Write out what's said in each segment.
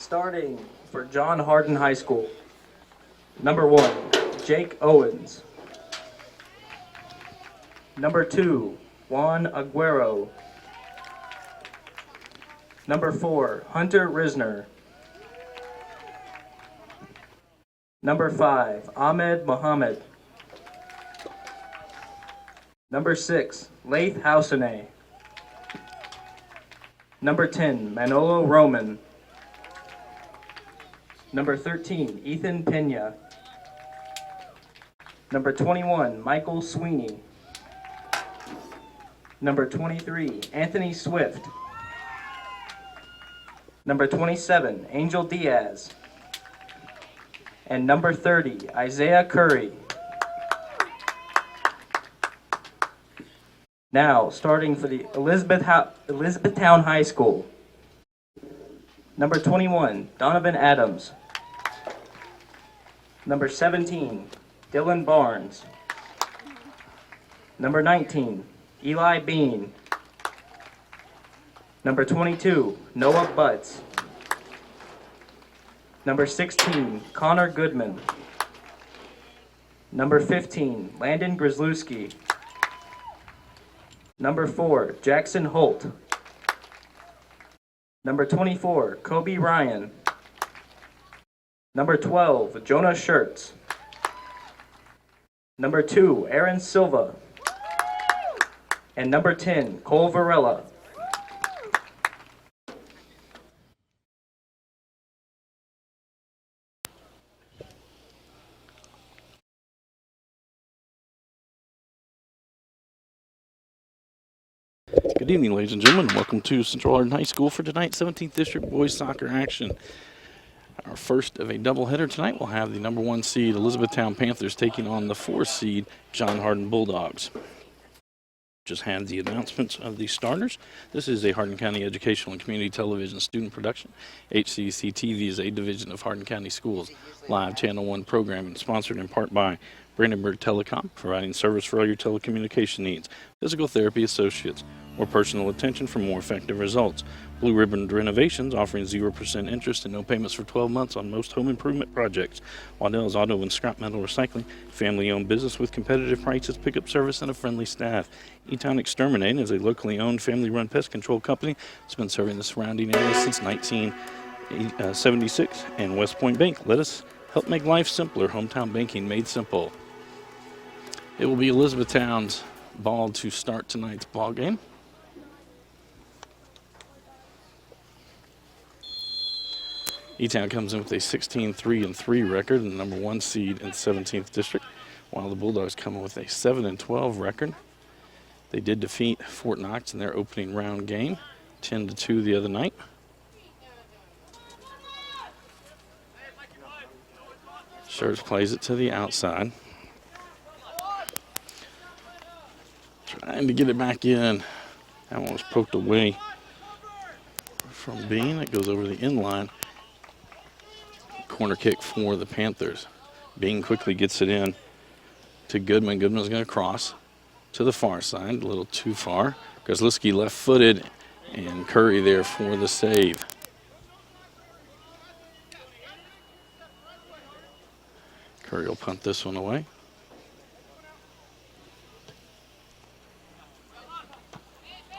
Starting for John Hardin High School, number 1, Jake Owens. Number 2, Juan Aguero. Number 4, Hunter Risner. Number 5, Ahmed Mohammed. Number 6, Laith Housenay. Number 10, Manolo Roman. Number 13, Ethan Pena. Number 21, Michael Sweeney. Number 23, Anthony Swift. Number 27, Angel Diaz. And number 30, Isaiah Curry. Now, starting for the Elizabethtown High School. Number 21, Donovan Adams. Number 17, Dylan Barnes. Number 19, Eli Bean. Number 22, Noah Butts. Number 16, Connor Goodman. Number 15, Landon Grzelewski. Number 4, Jackson Holt. Number 24, Kobe Ryan. Number 12, Jonah Schertz. Number 2, Aaron Silva. And number 10, Cole Varela. Good evening, ladies and gentlemen. Welcome to Central Hardin High School for tonight's 17th District Boys Soccer action. Our first of a doubleheader tonight will have the number 1 seed Elizabethtown Panthers taking on the 4 seed John Hardin Bulldogs. Just had the announcements of the starters. This is a Hardin County Educational and Community Television student production. HCEC-TV is a division of Hardin County Schools live Channel 1 programming, sponsored in part by Brandenburg Telecom, providing service for all your telecommunication needs, physical therapy associates, or personal attention for more effective results. Blue Ribbon Renovations, offering 0% interest and no payments for 12 months on most home improvement projects. Waddell's Auto and Scrap Metal Recycling, family-owned business with competitive prices, pickup service, and a friendly staff. E-Town Exterminating is a locally owned, family-run pest control company that's been serving the surrounding area since 1976. And West Point Bank, let us help make life simpler. Hometown banking made simple. It will be Elizabethtown's ball to start tonight's ball game. E-Town comes in with a 16-3-3 record and the number 1 seed in 17th District, while the Bulldogs come in with a 7-12 record. They did defeat Fort Knox in their opening round game, 10-2 the other night. Schertz plays it to the outside. Trying to get it back in. That one was poked away from Bean. It goes over the inline. Corner kick for the Panthers. Bean quickly gets it in to Goodman. Goodman's going to cross to the far side, a little too far. Grzelewski left-footed, and Curry there for the save. Curry will punt this one away.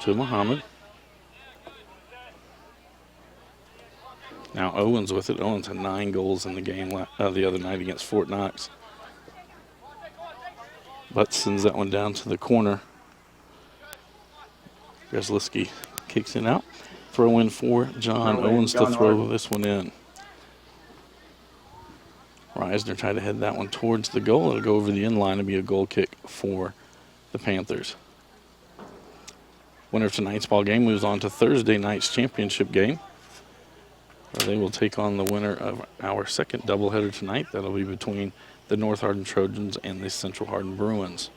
To Muhammad. Now Owens with it. Owens had 9 goals in the game the other night against Fort Knox. But sends that one down to the corner. Grzelewski kicks it out. Throw in for John Owens to throw this one in. Reisner tried to head that one towards the goal. It'll go over the end line and be a goal kick for the Panthers. Winner of tonight's ball game moves on to Thursday night's championship game, where they will take on the winner of our second doubleheader tonight. That'll be between the North Hardin Trojans and the Central Hardin Bruins.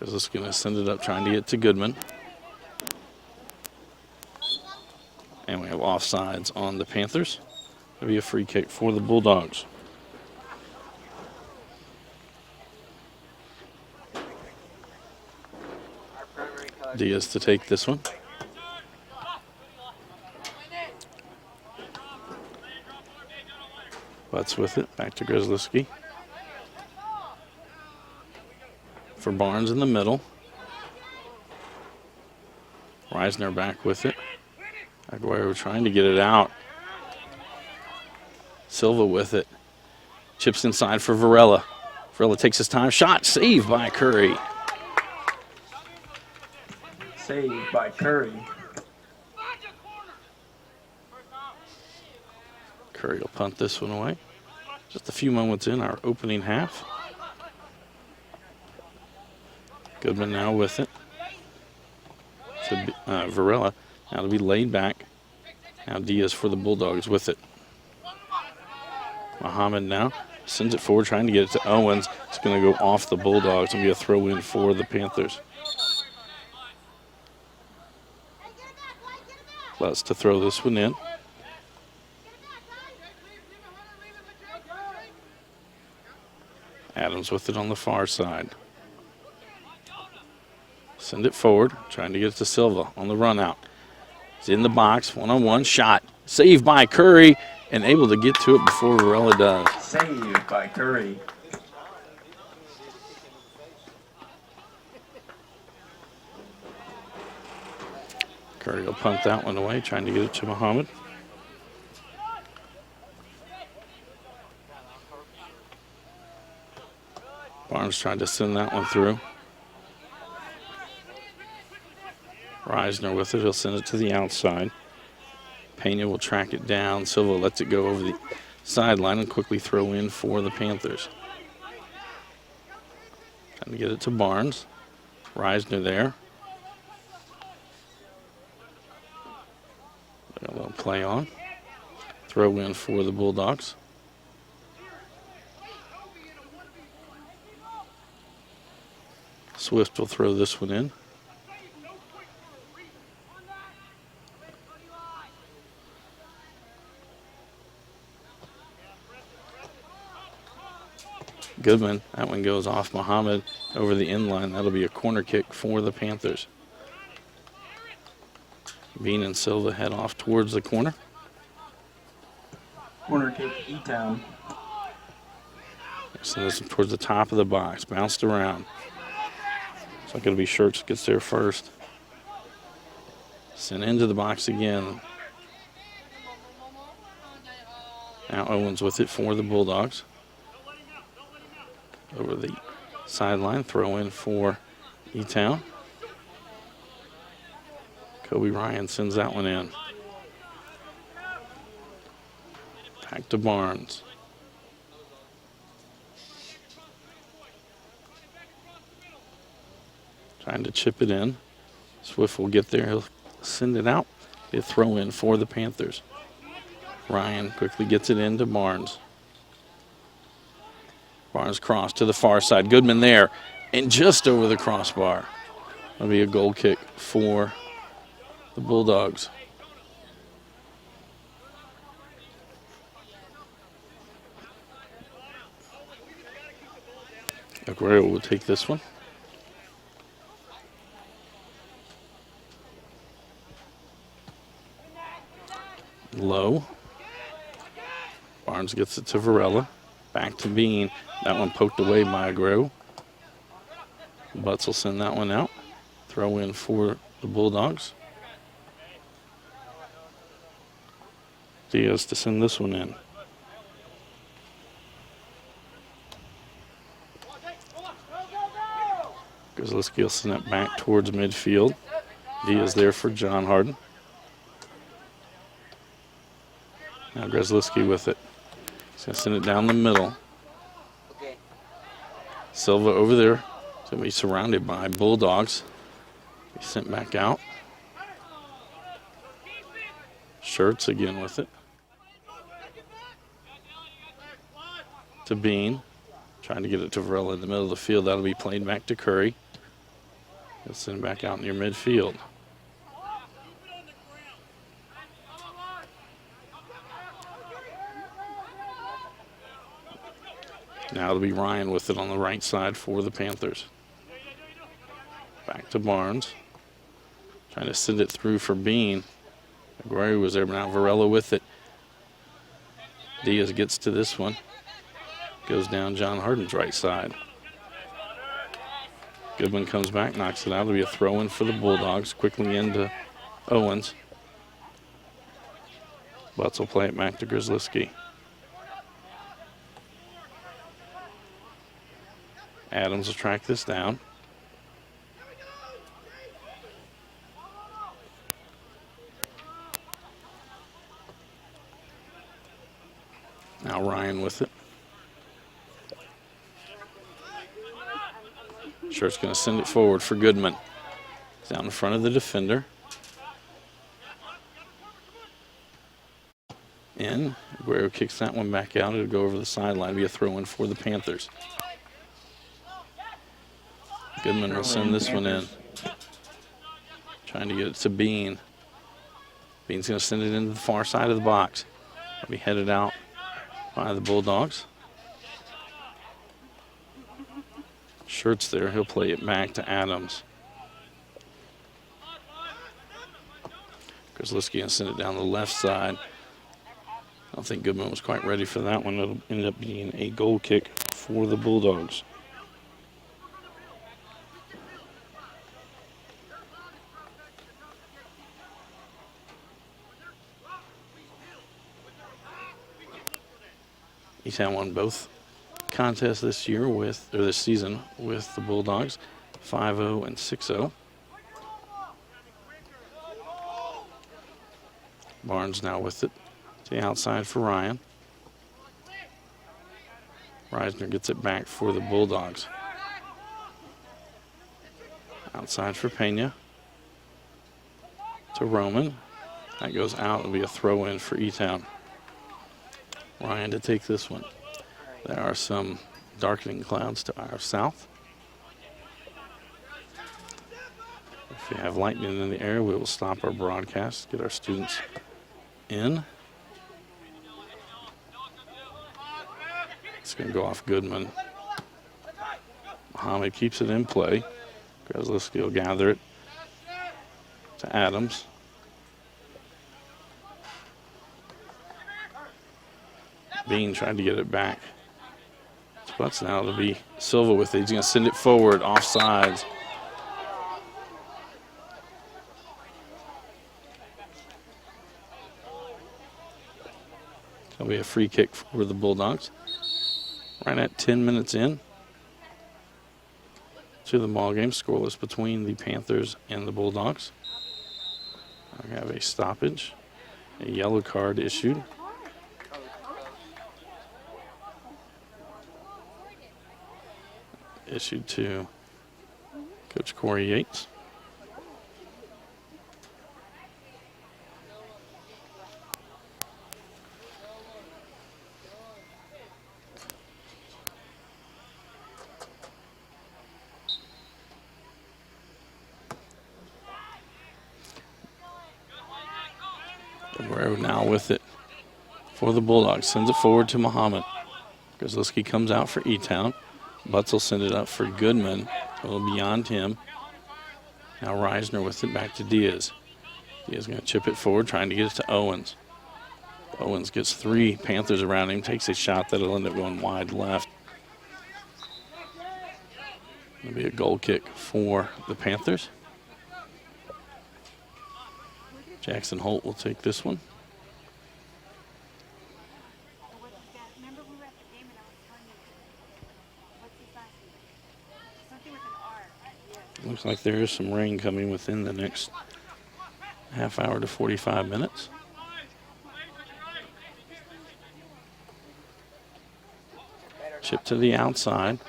Is going to send it up, trying to get to Goodman. And we have offsides on the Panthers. It'll be a free kick for the Bulldogs. Diaz to take this one. Butts with it. Back to Grzelewski. For Barnes in the middle. Reisner back with it. Aguero trying to get it out. Silva with it. Chips inside for Varela. Varela takes his time. Shot saved by Curry. Saved by Curry. Curry will punt this one away. Just a few moments in our opening half. Goodman now with it. To Varela. Now to be laid back. Now Diaz for the Bulldogs with it. Muhammad now sends it forward, trying to get it to Owens. It's going to go off the Bulldogs and be a throw in for the Panthers. Let's to throw this one in. Adams with it on the far side. Send it forward, trying to get it to Silva on the run out. It's in the box, one-on-one shot. Saved by Curry and able to get to it before Varela does. Saved by Curry. Curry will punt that one away, trying to get it to Muhammad. Barnes trying to send that one through. Reisner with it. He'll send it to the outside. Pena will track it down. Silva lets it go over the sideline and quickly throw in for the Panthers. Trying to get it to Barnes. Reisner there. A little play on. Throw in for the Bulldogs. Swift will throw this one in. Goodman, that one goes off Muhammad over the end line. That'll be a corner kick for the Panthers. Bean and Silva head off towards the corner. Corner kick, E-Town. So this is towards the top of the box. Bounced around. It's not going to be Shirks gets there first. Sent into the box again. Now Owens with it for the Bulldogs. Over the sideline, throw in for E-Town. Kobe Ryan sends that one in. Back to Barnes. Trying to chip it in. Swift will get there. He'll send it out. Be a throw in for the Panthers. Ryan quickly gets it into Barnes. Barnes cross to the far side. Goodman there and just over the crossbar. That'll be a goal kick for the Bulldogs. Aguero will take this one. Low. Barnes gets it to Varela. Back to Bean. That one poked away by Aguero. Butts will send that one out. Throw in for the Bulldogs. Diaz to send this one in. Grzelewski will send it back towards midfield. Diaz there for John Harden. Now Grzelewski with it. He's going to send it down the middle. Silva over there. He's going to be surrounded by Bulldogs. He's sent back out. Shirts again with it. To Bean. Trying to get it to Varela in the middle of the field. That'll be played back to Curry. He'll send it back out near midfield. Now it'll be Ryan with it on the right side for the Panthers. Back to Barnes. Trying to send it through for Bean. Aguero was there, but now Varela with it. Diaz gets to this one. Goes down John Harden's right side. Goodman comes back, knocks it out. It'll be a throw-in for the Bulldogs. Quickly into Owens. Butts will play it back to Grzelski. Adams will track this down. Now Ryan with it. Shirt's going to send it forward for Goodman. He's down in front of the defender. In. Aguero kicks that one back out. It'll go over the sideline. Be a throw-in for the Panthers. Goodman will send this one in. Trying to get it to Bean. Bean's going to send it into the far side of the box. It'll be headed out by the Bulldogs. Shirt's there. He'll play it back to Adams. Grzelski going to send it down the left side. I don't think Goodman was quite ready for that one. It'll end up being a goal kick for the Bulldogs. Eastham won both contests this season with the Bulldogs, 5-0 and 6-0. Barnes now with it to the outside for Ryan. Reisner gets it back for the Bulldogs. Outside for Pena. To Roman. That goes out. It'll be a throw-in for E-Town. Ryan to take this one. There are some darkening clouds to our south. If we have lightning in the air, we will stop our broadcast, get our students in. It's going to go off Goodman. Muhammad keeps it in play. Grzelski will gather it to Adams. Bean tried to get it back. But now it'll be Silva with it. He's going to send it forward, offsides. It'll be a free kick for the Bulldogs. Right at 10 minutes in to the ball game, scoreless between the Panthers and the Bulldogs. I have a stoppage, a yellow card issued. Issued to Coach Corey Yates. Aguero now with it for the Bulldogs. Sends it forward to Muhammad. Grzelski comes out for E-Town. Butts will send it up for Goodman. A little beyond him. Now Reisner with it back to Diaz. Diaz going to chip it forward, trying to get it to Owens. Owens gets three Panthers around him, takes a shot that'll end up going wide left. It'll be a goal kick for the Panthers. Jackson Holt will take this one. Looks like there is some rain coming within the next half hour to 45 minutes. Chip to the outside.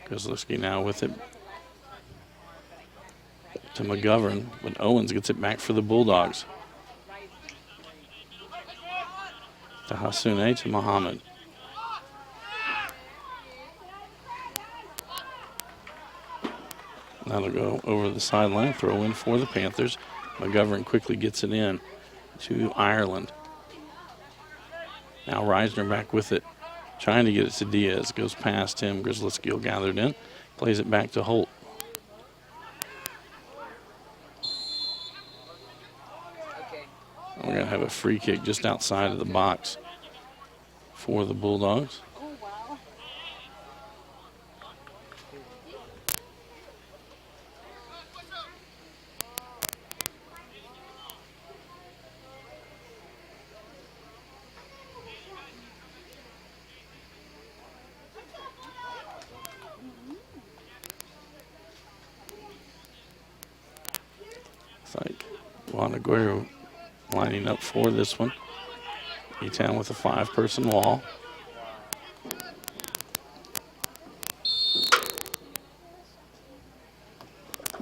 Grzelski now with it to McGovern, but Owens gets it back for the Bulldogs. To Hasune, to Muhammad. That'll go over the sideline, throw in for the Panthers. McGovern quickly gets it in to Ireland. Now Reisner back with it, trying to get it to Diaz. Goes past him. Grzelski will gather it in. Plays it back to Holt. a free kick just outside of the box for the Bulldogs. It's like Juan Aguero lining up for this one. E-Town with a 5-person wall.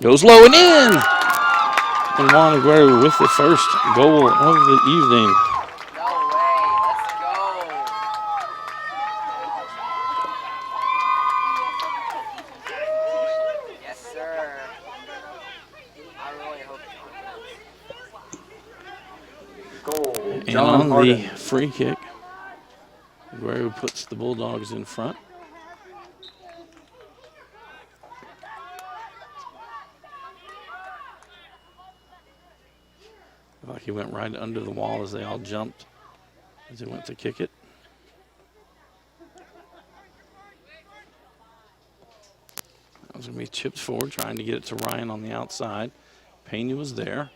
Goes low and in! And Juan Aguero with the first goal of the evening. No way, let's go. Yes, sir. I really hope it's Goal. And John on the Harden. free kick, Aguero puts the Bulldogs in front. Like he went right under the wall as they all jumped as he went to kick it. That was going to be chipped forward, trying to get it to Ryan on the outside. Pena was there.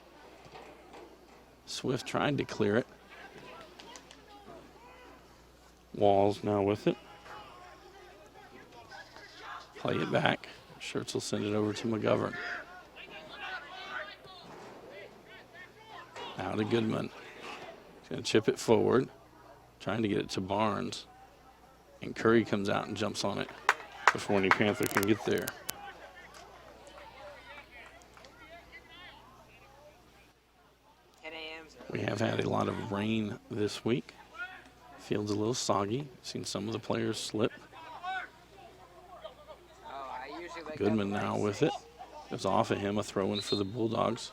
Swift tried to clear it. Walls now with it. Play it back. Schertz will send it over to McGovern. Now to Goodman. He's going to chip it forward, trying to get it to Barnes. And Curry comes out and jumps on it before any Panther can get there. We have had a lot of rain this week. Field's a little soggy. Seen some of the players slip. Goodman now with it. Goes off of him, a throw in for the Bulldogs.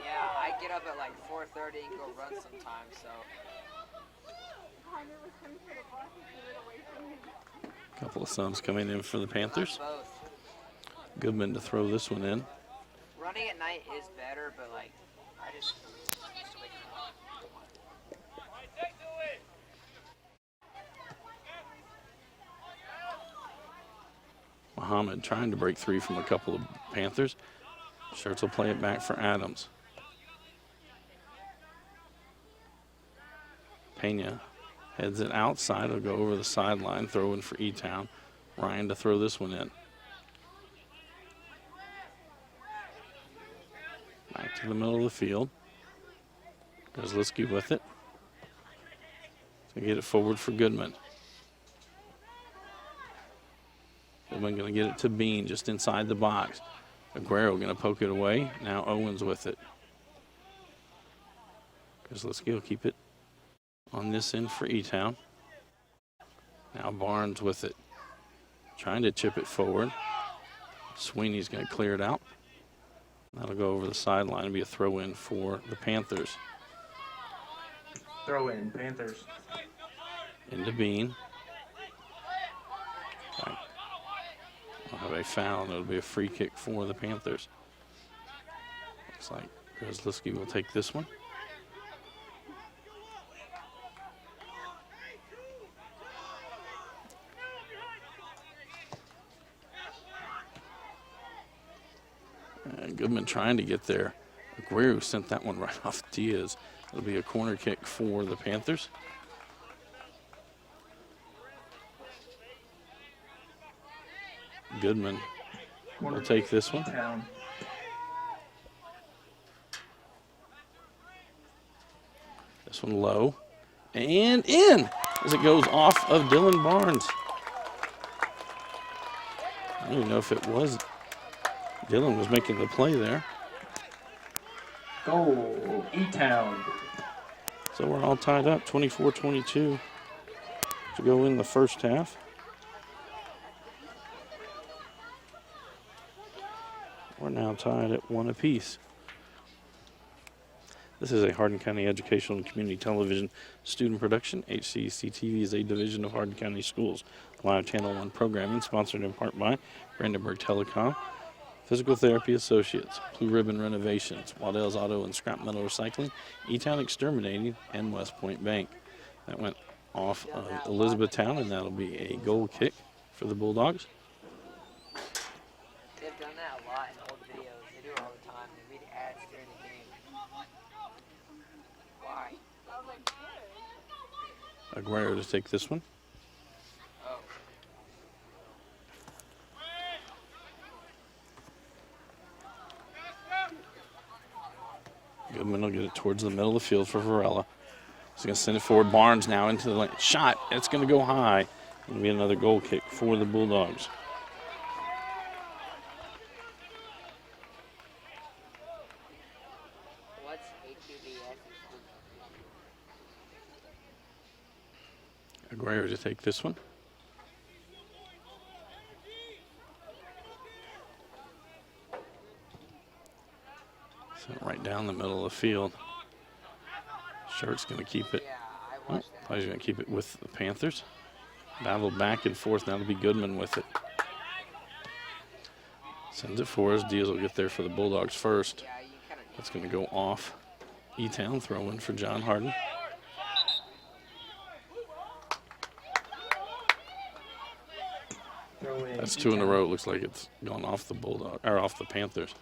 Yeah, I get up at like 4:30 and go run sometimes, so. A couple of subs coming in for the Panthers. Both. Goodman to throw this one in. Running at night is better, but like, I just. Muhammad trying to break free from a couple of Panthers. Schertz will play it back for Adams. Pena heads it outside. He'll go over the sideline, throw in for E-Town. Ryan to throw this one in. Back to the middle of the field. Kozlowski with it. To get it forward for Goodman. Goodman going to get it to Bean just inside the box. Aguero going to poke it away. Now Owens with it. Kozlowski will keep it on this end for E-Town. Now Barnes with it. Trying to chip it forward. Sweeney's going to clear it out. That'll go over the sideline and be a throw in for the Panthers. Throw in, Panthers. Into Bean. Okay. We'll have a foul, and it'll be a free kick for the Panthers. Looks like Kozlowski will take this one. And Goodman trying to get there. Aguero sent that one right off Diaz. It'll be a corner kick for the Panthers. Goodman will take this one. This one low. And in as it goes off of Dylan Barnes. I don't even know if it was. Dylan was making the play there. Goal, E-Town. So we're all tied up, 24-22 to go in the first half. We're now tied at 1 apiece. This is a Hardin County Educational and Community Television student production. HCEC-TV is a division of Hardin County Schools. Live Channel 1 programming sponsored in part by Brandenburg Telecom. Physical Therapy Associates, Blue Ribbon Renovations, Waddell's Auto and Scrap Metal Recycling, E-Town Exterminating, and West Point Bank. That went off of Elizabethtown, and that'll be a goal kick for the Bulldogs. They've done that a lot in old videos. They do it all the time. They read ads during the game. Why? Aguero to take this one. Oh. Goodman will get it towards the middle of the field for Varela. He's going to send it forward. Barnes now into the lane. Shot. It's going to go high. It'll be another goal kick for the Bulldogs. What's HCEC? Aguero to take this one. Sent right down the middle of the field. Shirt's going to keep it. Yeah, I Oh, watched that. thought he was going to keep it with the Panthers. Battle back and forth. Now it'll be Goodman with it. Sends it for us. Diaz will get there for the Bulldogs first. Yeah, you kind of. That's going to go off. E-Town throw in for John Harden. Throw in That's 2 in a E-Town. row. It looks like it's gone off the Bulldog or off the Panthers.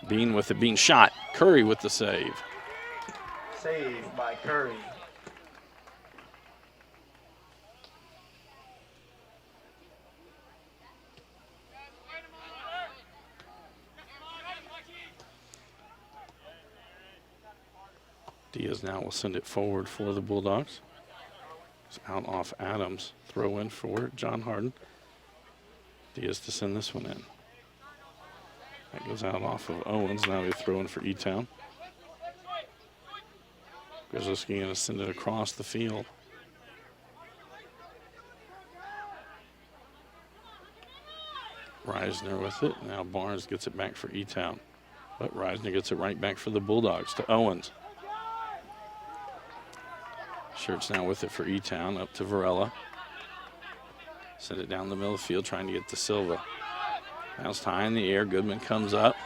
Bean with it, being shot. Curry with the save. Saved by Curry. Diaz now will send it forward for the Bulldogs. It's out off Adams. Throw in for John Harden. Diaz to send this one in. That goes out off of Owens. Now they throw in for E-Town. Grzelski going to send it across the field. Reisner with it. Now Barnes gets it back for E-Town. But Reisner gets it right back for the Bulldogs to Owens. Shirt's now with it for E-Town, up to Varela. Send it down the middle of the field, trying to get to Silva. Now it's high in the air. Goodman comes up.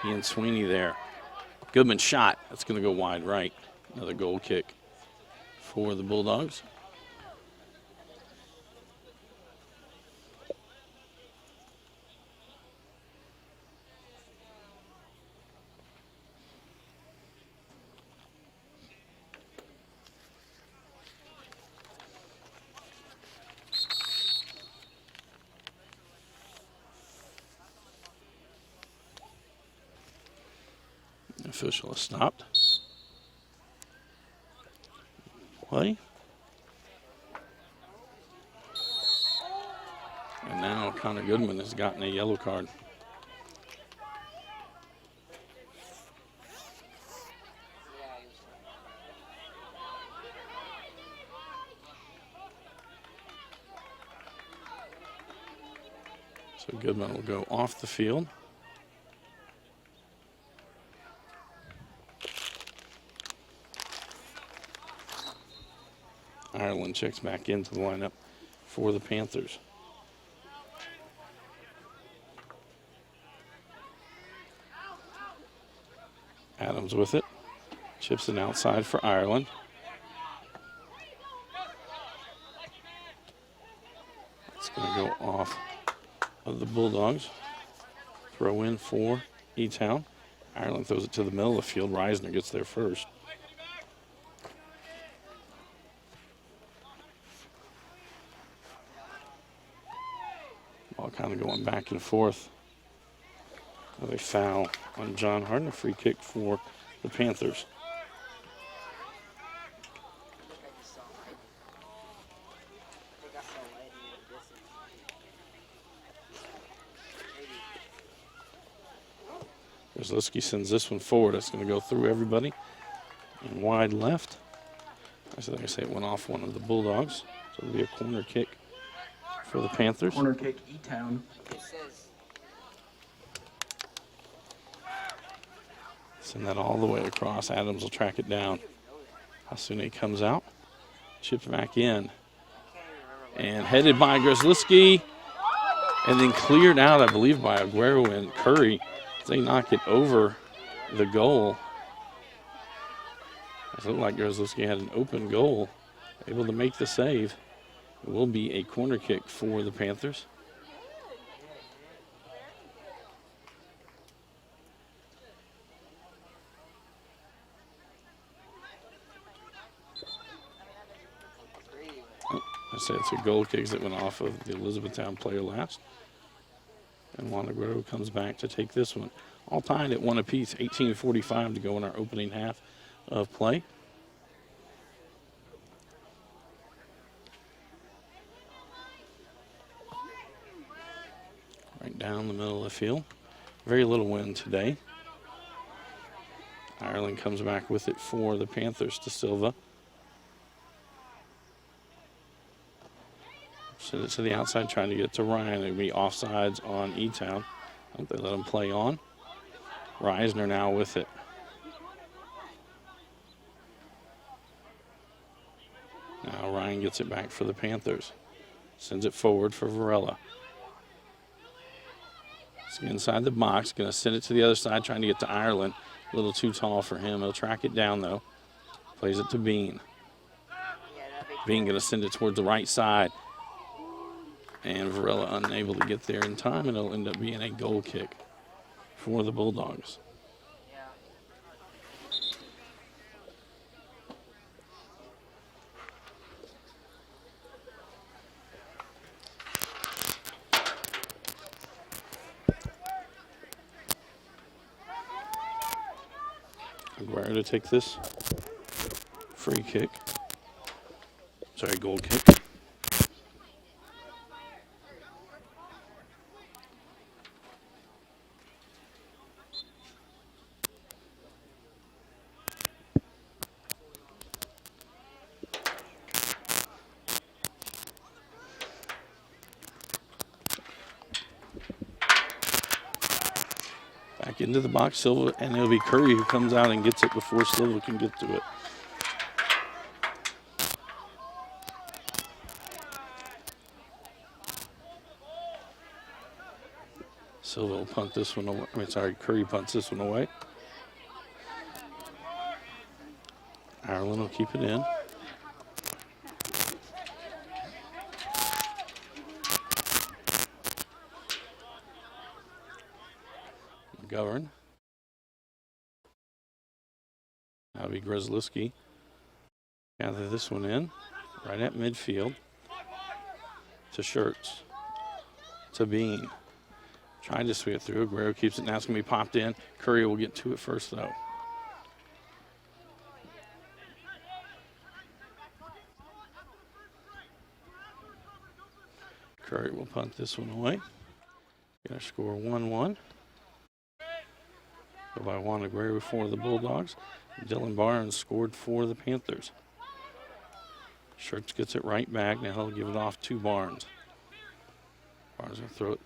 He and Sweeney there. Goodman shot. That's going to go wide right. Another goal kick for the Bulldogs. The official has stopped. Play. And now Connor Goodman has gotten a yellow card. Yeah, he was. So Goodman will go off the field. Ireland checks back into the lineup for the Panthers. Adams with it. Chips it outside for Ireland. It's going to go off of the Bulldogs. Throw in for E-Town. Ireland throws it to the middle of the field. Reisner gets there first. Ball kind of going back and forth. Another foul on John Harden. A free kick for the Panthers. I just saw him. I think I saw light in the distance. Maybe. Grzelski sends this one forward. That's going to go through everybody. And wide left. Like I say, it went off one of the Bulldogs. So it'll be a corner kick for the Panthers. Corner kick, E-Town. It says Send that all the way across. Adams will track it down. Hasune comes out. Chips back in. I can't even remember. And headed by Grzelski. and then cleared out, I believe, by Aguero and Curry. They knock it over the goal. It looked like Grzelewski had an open goal, able to make the save. It will be a corner kick for the Panthers. I say it's a goal kick that went off of the Elizabethtown player last. And Juan Aguero comes back to take this one. All tied at 1 apiece, 18:45 to go in our opening half of play. Right down the middle of the field. Very little wind today. Ireland comes back with it for the Panthers to Silva. Send it to the outside, trying to get to Ryan. It'll be offsides on E-Town. I hope they let him play on. Reisner now with it. Now Ryan gets it back for the Panthers. Sends it forward for Varela. He's inside the box. Going to send it to the other side, trying to get to Ireland. A little too tall for him. He'll track it down, though. Plays it to Bean. Bean going to send it towards the right side. And Varela unable to get there in time, and it'll end up being a goal kick for the Bulldogs. Aguirre to take this free kick. Sorry, goal kick. Back into the box, Silva, and it'll be Curry who comes out and gets it before Silva can get to it. Silva will punt this one away. Curry punts this one away. Ireland will keep it in. McGovern. That'll be Grzelewski. Gather this one in, right at midfield. To Schertz. To Bean. Trying to sweep it through. Aguero keeps it. Now it's going to be popped in. Curry will get to it first, though. Curry will punt this one away. Going to score 1-1. Go by Juan Aguero for the Bulldogs. Dylan Barnes scored for the Panthers. Schertz gets it right back. Now he'll give it off to Barnes. Barnes will throw it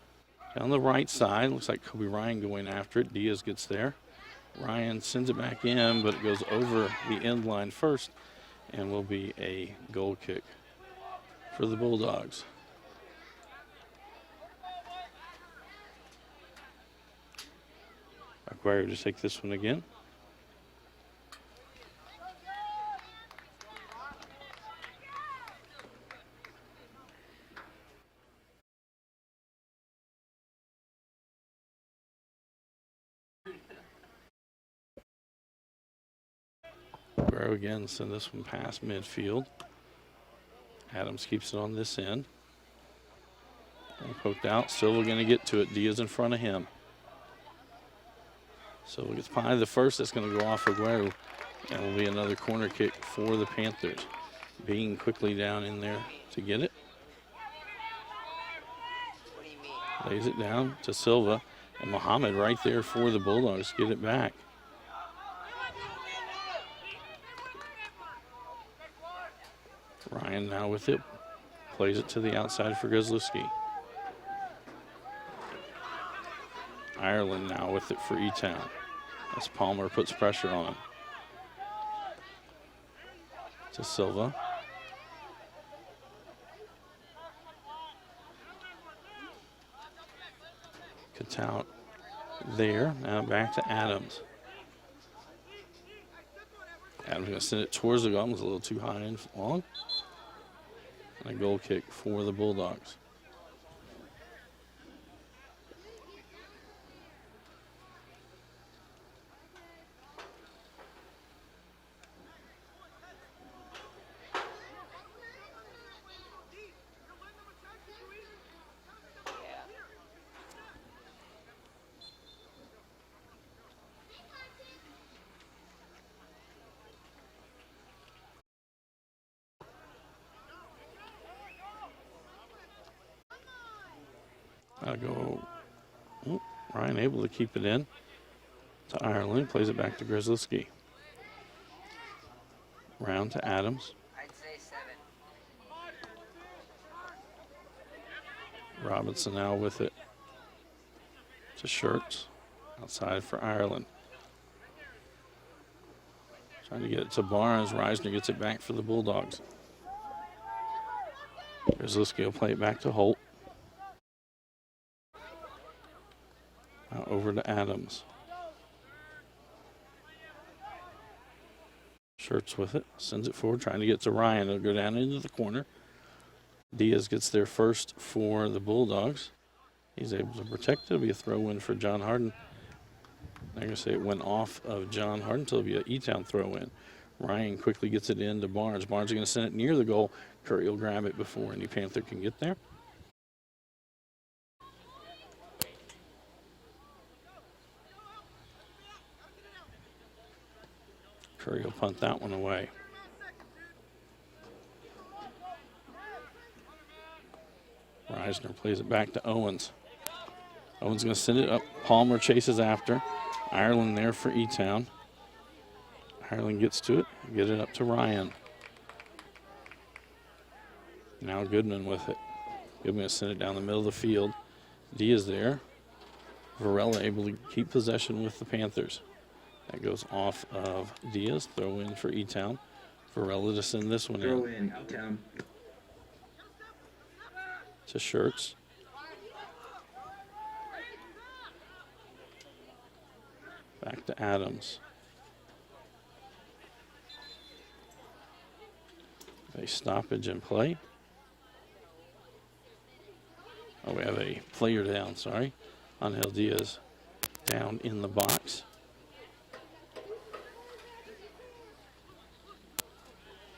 down the right side. Looks like Kobe Ryan going after it. Diaz gets there. Ryan sends it back in, but it goes over the end line first and will be a goal kick for the Bulldogs. Aguirre to take this one again. Aguirre again, send this one past midfield. Adams keeps it on this end. And poked out. Silva going to get to it. Diaz in front of him. Silva gets probably the first. That's going to go off Aguirre. And will be another corner kick for the Panthers. Being quickly down in there to get it. Lays it down to Silva. And Mohammed right there for the Bulldogs. Get it back. Ryan now with it. Plays it to the outside for Grzelewski. Ireland now with it for E-Town. As Palmer puts pressure on him. To Silva. out there. Now back to Adams. Adams going to send it towards the goal. It was a little too high and long. And a goal kick for the Bulldogs. I'll go. Oh, Ryan able to keep it in to Ireland. Plays it back to Grzelski. Round to Adams. I'd say 7. Robinson now with it to Shirts. Outside for Ireland. Trying to get it to Barnes. Reisner gets it back for the Bulldogs. Grzelski will play it back to Holt. Now over to Adams. Shirts with it. Sends it forward. Trying to get to Ryan. It'll go down into the corner. Diaz gets there first for the Bulldogs. He's able to protect it. It'll be a throw-in for John Harden. I'm going to say it went off of John Harden, so it'll be an E-Town throw-in. Ryan quickly gets it in to Barnes. Barnes is going to send it near the goal. Curry will grab it before any Panther can get there. Curry will punt that one away. Reisner plays it back to Owens. Owens going to send it up. Palmer chases after. Ireland there for E-Town. Ireland gets to it. Get it up to Ryan. Now Goodman with it. Goodman to send it down the middle of the field. Diaz there. Varela able to keep possession with the Panthers. That goes off of Diaz. Throw in for E-Town. Varela to send this one Throw in. in, E-Town. To Shirts. Back to Adams. A stoppage in play. Oh, we have a player down, sorry. Angel Diaz down in the box.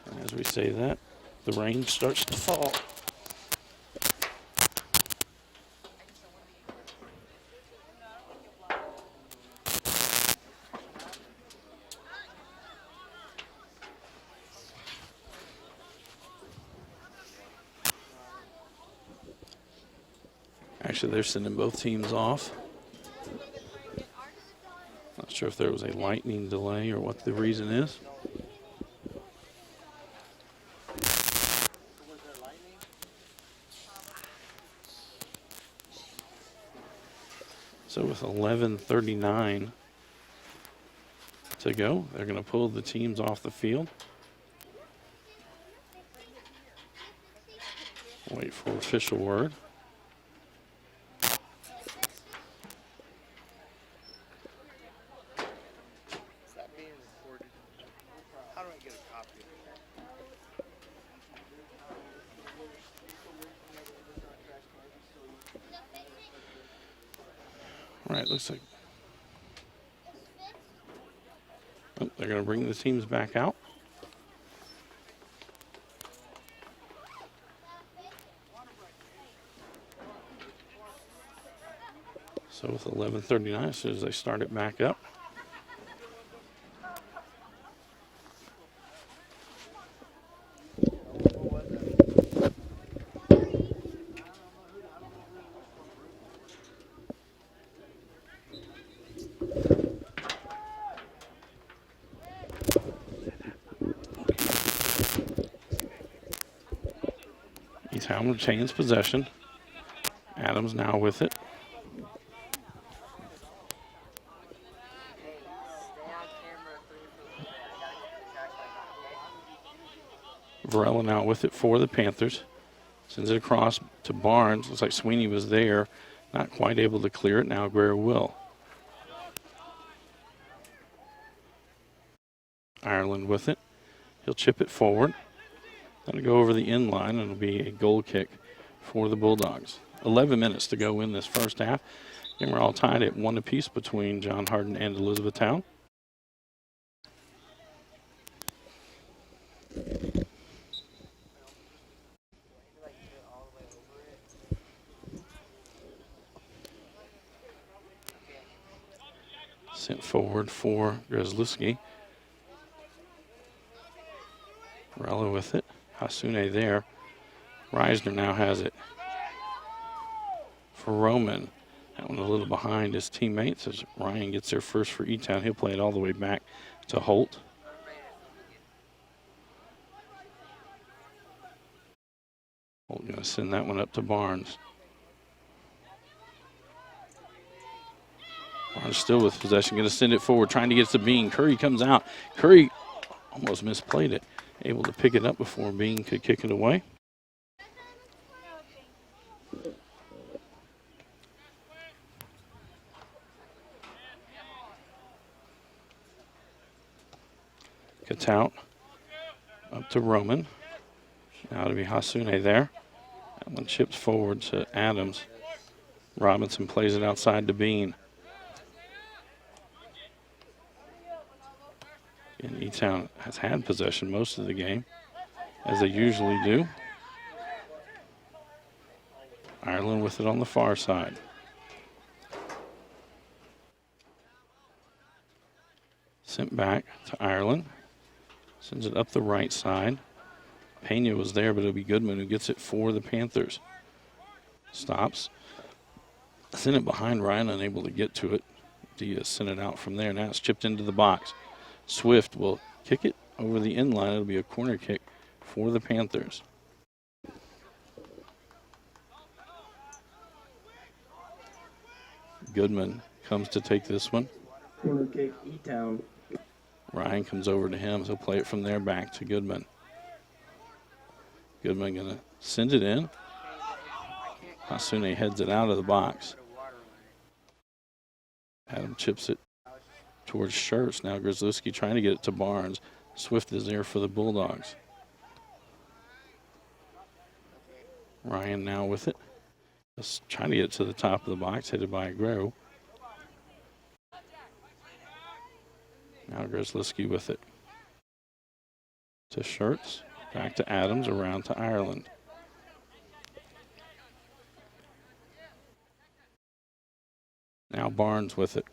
And as we say that, the rain starts to fall. Actually, they're sending both teams off. Not sure if there was a lightning delay or what the reason is. So with 11:39 to go, they're going to pull the teams off the field. Wait for official word. Is that being recorded? How do I get a copy of that? All right, looks like they're going to bring the teams back out. So with 11:39, as soon as they start it back up. E-Town retains possession. Adams now with it. Varela now with it for the Panthers. Sends it across to Barnes. Looks like Sweeney was there. Not quite able to clear it. Now Guerrero will. Ireland with it. He'll chip it forward. That'll go over the end line, and it'll be a goal kick for the Bulldogs. 11 minutes to go in this first half. And we're all tied at 1 apiece between John Hardin and Elizabethtown. Sent forward for Grzelewski. Rella with it. Hasune there. Reisner now has it for Roman. That one a little behind his teammates as Ryan gets there first for E-Town. He'll play it all the way back to Holt. Holt going to send that one up to Barnes. Barnes still with possession, going to send it forward, trying to get to Bean. Curry comes out. Curry almost misplayed it. Able to pick it up before Bean could kick it away. Catout up to Roman. Now to be Hasune there. That one chips forward to Adams. Robinson plays it outside to Bean. And E-Town has had possession most of the game, as they usually do. Ireland with it on the far side. Sent back to Ireland. Sends it up the right side. Pena was there, but it'll be Goodman who gets it for the Panthers. Stops. Sent it behind Ryan, unable to get to it. Diaz sent it out from there. Now it's chipped into the box. Swift will kick it over the end line. It'll be a corner kick for the Panthers. Goodman comes to take this one. Corner kick, E-Town. Ryan comes over to him. He'll play it from there back to Goodman. Goodman going to send it in. Hasune heads it out of the box. Adam chips it towards Schertz. Now Grzelewski trying to get it to Barnes. Swift is there for the Bulldogs. Ryan now with it. Just trying to get it to the top of the box, headed by Aguero. Now Grzelewski with it. To Schertz. Back to Adams, around to Ireland. Now Barnes with it.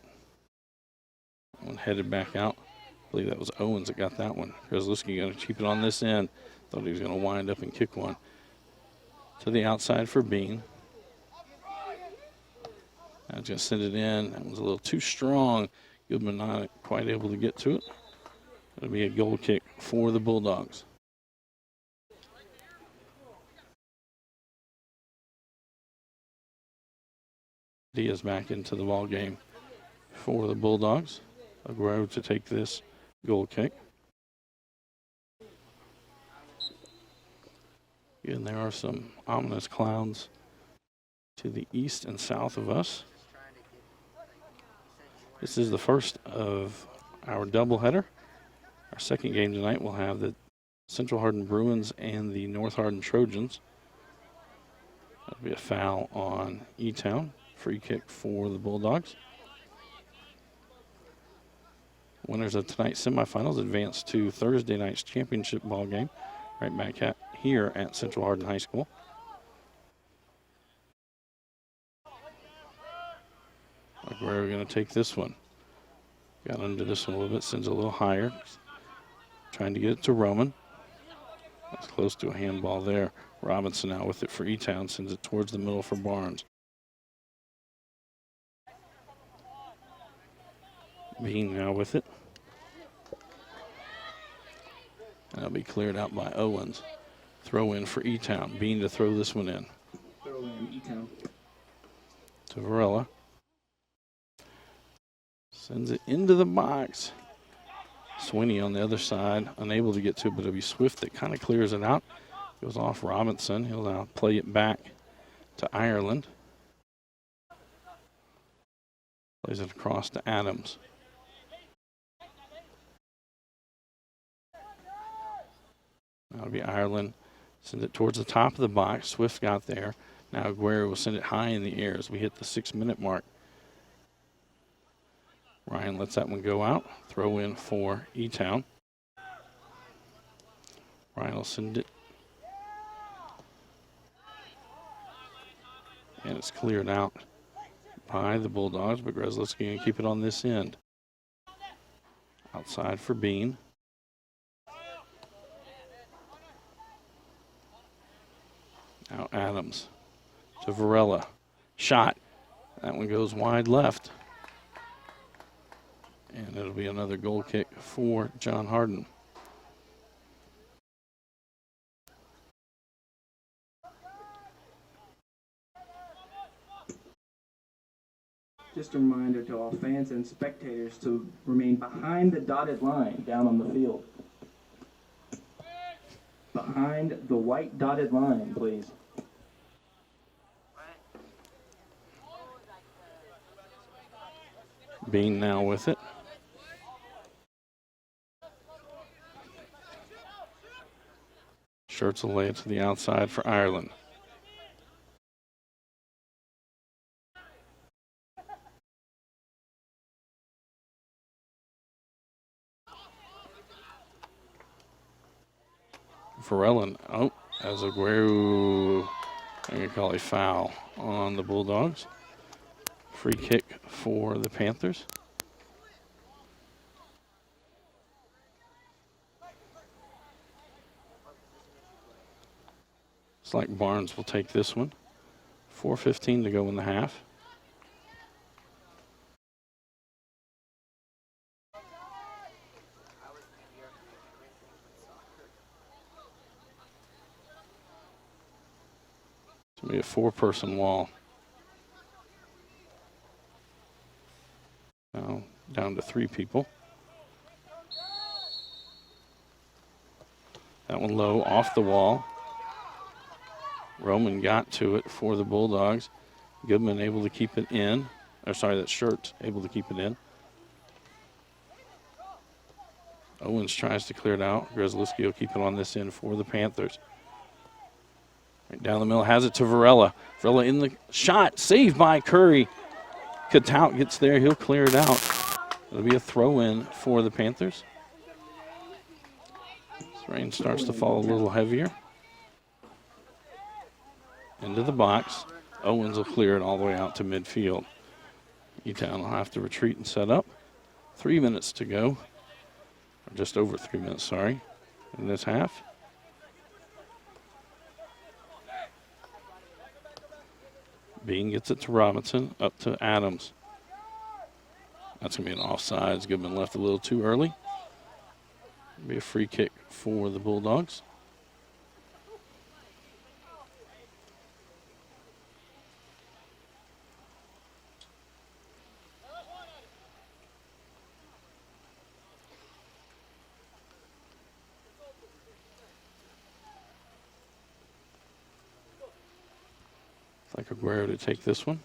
One headed back out. I believe that was Owens that got that one. Grzelewski going to keep it on this end. Thought he was going to wind up and kick one. To the outside for Bean. Now he's going to send it in. That was a little too strong. Goodman not quite able to get to it. It'll be a goal kick for the Bulldogs. Diaz back into the ball game for the Bulldogs. Aguero to take this goal kick. Again, there are some ominous clouds to the east and south of us. This is the first of our doubleheader. Our second game tonight will have the Central Hardin Bruins and the North Hardin Trojans. That'll be a foul on E-Town. Free kick for the Bulldogs. Winners of tonight's semifinals advance to Thursday night's championship ball game right back here at Central Hardin High School. Aguero going to take this one. Got under this one a little bit, sends it a little higher. Trying to get it to Roman. That's close to a handball there. Robinson now with it for E-Town, sends it towards the middle for Barnes. Bean now with it. That'll be cleared out by Owens. Throw in for E-Town. Bean to throw this one in. Throw in E-Town. To Varela. Sends it into the box. Sweeney on the other side, unable to get to it, but it'll be Swift that kind of clears it out. Goes off Robinson. He'll now play it back to Ireland. Plays it across to Adams. That'll be Ireland. Send it towards the top of the box. Swift got there. Now Aguero will send it high in the air as we hit the 6-minute mark. Ryan lets that one go out. Throw in for E-Town. Ryan will send it. And it's cleared out by the Bulldogs, but Grzelski going to keep it on this end. Outside for Bean. Now Adams to Varela. Shot. That one goes wide left. And it'll be another goal kick for John Harden. Just a reminder to all fans and spectators to remain behind the dotted line down on the field. Behind the white dotted line, please. Bean now with it. Shirts will lay it to the outside for Ireland. Varela, as Aguero, I'm going to call a foul on the Bulldogs. Free kick for the Panthers. It's like Barnes will take this one. 4:15 to go in the half. It's going to be a 4-person wall. Now down to 3 people. That one low off the wall. Roman got to it for the Bulldogs. Goodman able to keep it in. Or sorry, that Shirt able to keep it in. Owens tries to clear it out. Grzelski will keep it on this end for the Panthers. Right down the middle, has it to Varela. Varela in the shot, saved by Curry. Katout gets there, he'll clear it out. It'll be a throw-in for the Panthers. This rain starts to fall a little heavier. Into the box. Owens will clear it all the way out to midfield. E-Town will have to retreat and set up. 3 minutes to go. Or just over 3 minutes, sorry, in this half. Bean gets it to Robinson, up to Adams. That's going to be an offsides. Goodman left a little too early. It'll be a free kick for the Bulldogs. Like Aguero to take this one.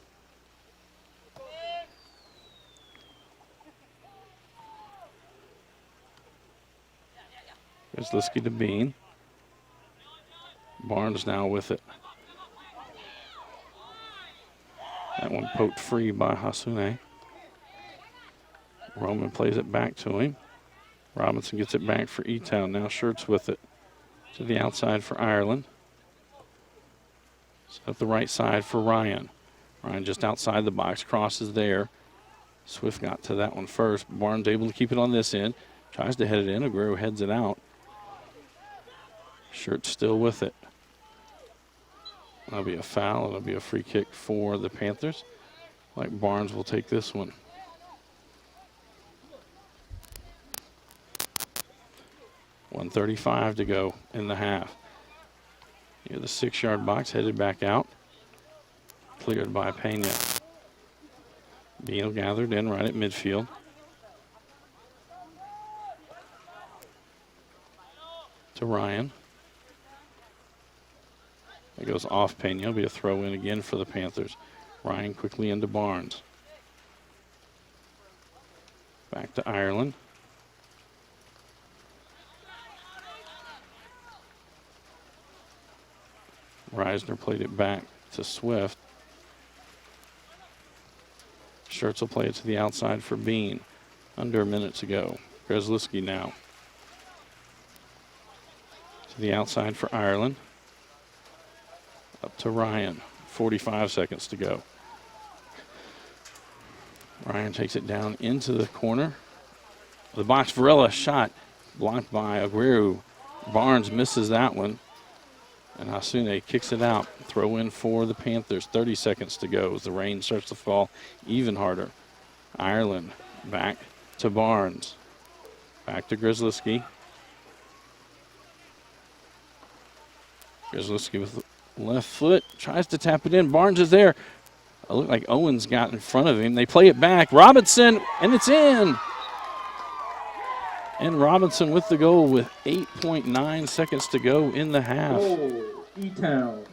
Grzelski to Bean. Barnes now with it. That one poked free by Hasune. Roman plays it back to him. Robinson gets it back for E-Town. Now Shirts with it to the outside for Ireland. Up the right side for Ryan. Ryan just outside the box, crosses there. Swift got to that one first. Barnes able to keep it on this end. Tries to head it in. Aguero heads it out. Shirt still with it. That'll be a foul. It'll be a free kick for the Panthers. Like Barnes will take this one. .135 to go in the half. Near the 6-yard box, headed back out. Cleared by Pena. Beal gathered in right at midfield. To Ryan. It goes off Pena. It'll be a throw in again for the Panthers. Ryan quickly into Barnes. Back to Ireland. Reisner played it back to Swift. Schertz will play it to the outside for Bean. Under a minute to go. Grzelski now. To the outside for Ireland. Up to Ryan. 45 seconds to go. Ryan takes it down into the corner. The box, Varela shot blocked by Aguirre. Barnes misses that one. And Hasune kicks it out. Throw in for the Panthers. 30 seconds to go as the rain starts to fall even harder. Ireland back to Barnes. Back to Grzelski. Grzelski with the left foot. Tries to tap it in. Barnes is there. It looked like Owens got in front of him. They play it back. Robinson, and it's in. And Robinson with the goal with 8.9 seconds to go in the half. Oh, E-Town.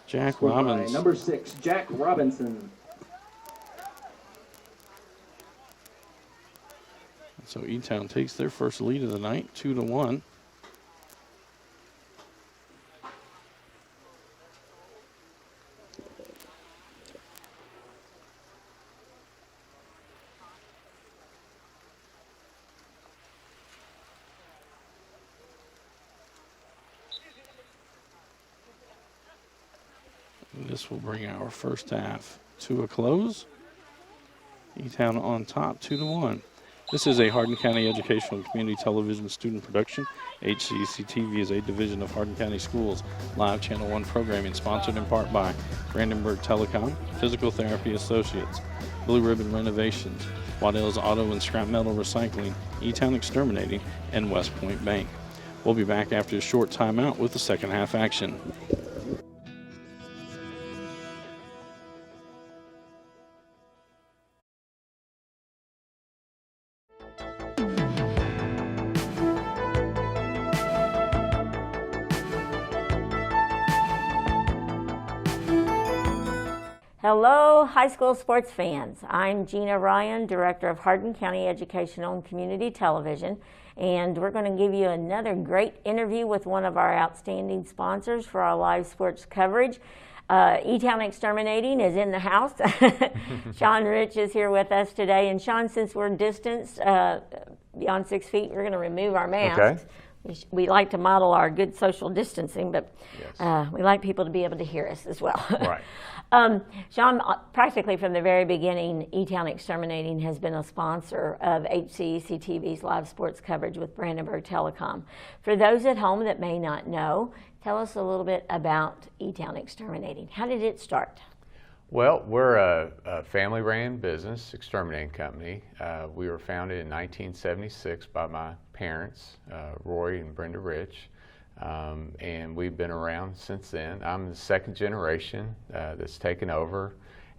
Jack Scored by Robbins. number 6, Jack Robinson. So E-Town takes their first lead of the night, 2-1. This will bring our first half to a close. E-Town on top, 2-1. This is a Hardin County Educational and Community Television student production. HCEC-TV is a division of Hardin County Schools. Live Channel 1 programming sponsored in part by Brandenburg Telecom, Physical Therapy Associates, Blue Ribbon Renovations, Waddell's Auto and Scrap Metal Recycling, E-Town Exterminating, and West Point Bank. We'll be back after a short timeout with the second half action. Hello, high school sports fans. I'm Gina Ryan, Director of Hardin County Educational and Community Television, and we're going to give you another great interview with one of our outstanding sponsors for our live sports coverage. E-Town Exterminating is in the house. Sean Rich is here with us today, and Sean, since we're distanced beyond 6 feet, we're going to remove our masks. Okay. We like to model our good social distancing, but yes, we like people to be able to hear us as well. Right. Sean, practically from the very beginning, E-Town Exterminating has been a sponsor of HCEC-TV's live sports coverage with Brandenburg Telecom. For those at home that may not know, tell us a little bit about E-Town Exterminating. How did it start? Well, we're a family-ran business, exterminating company. We were founded in 1976 by my parents, Roy and Brenda Rich, and we've been around since then. I'm the second generation that's taken over,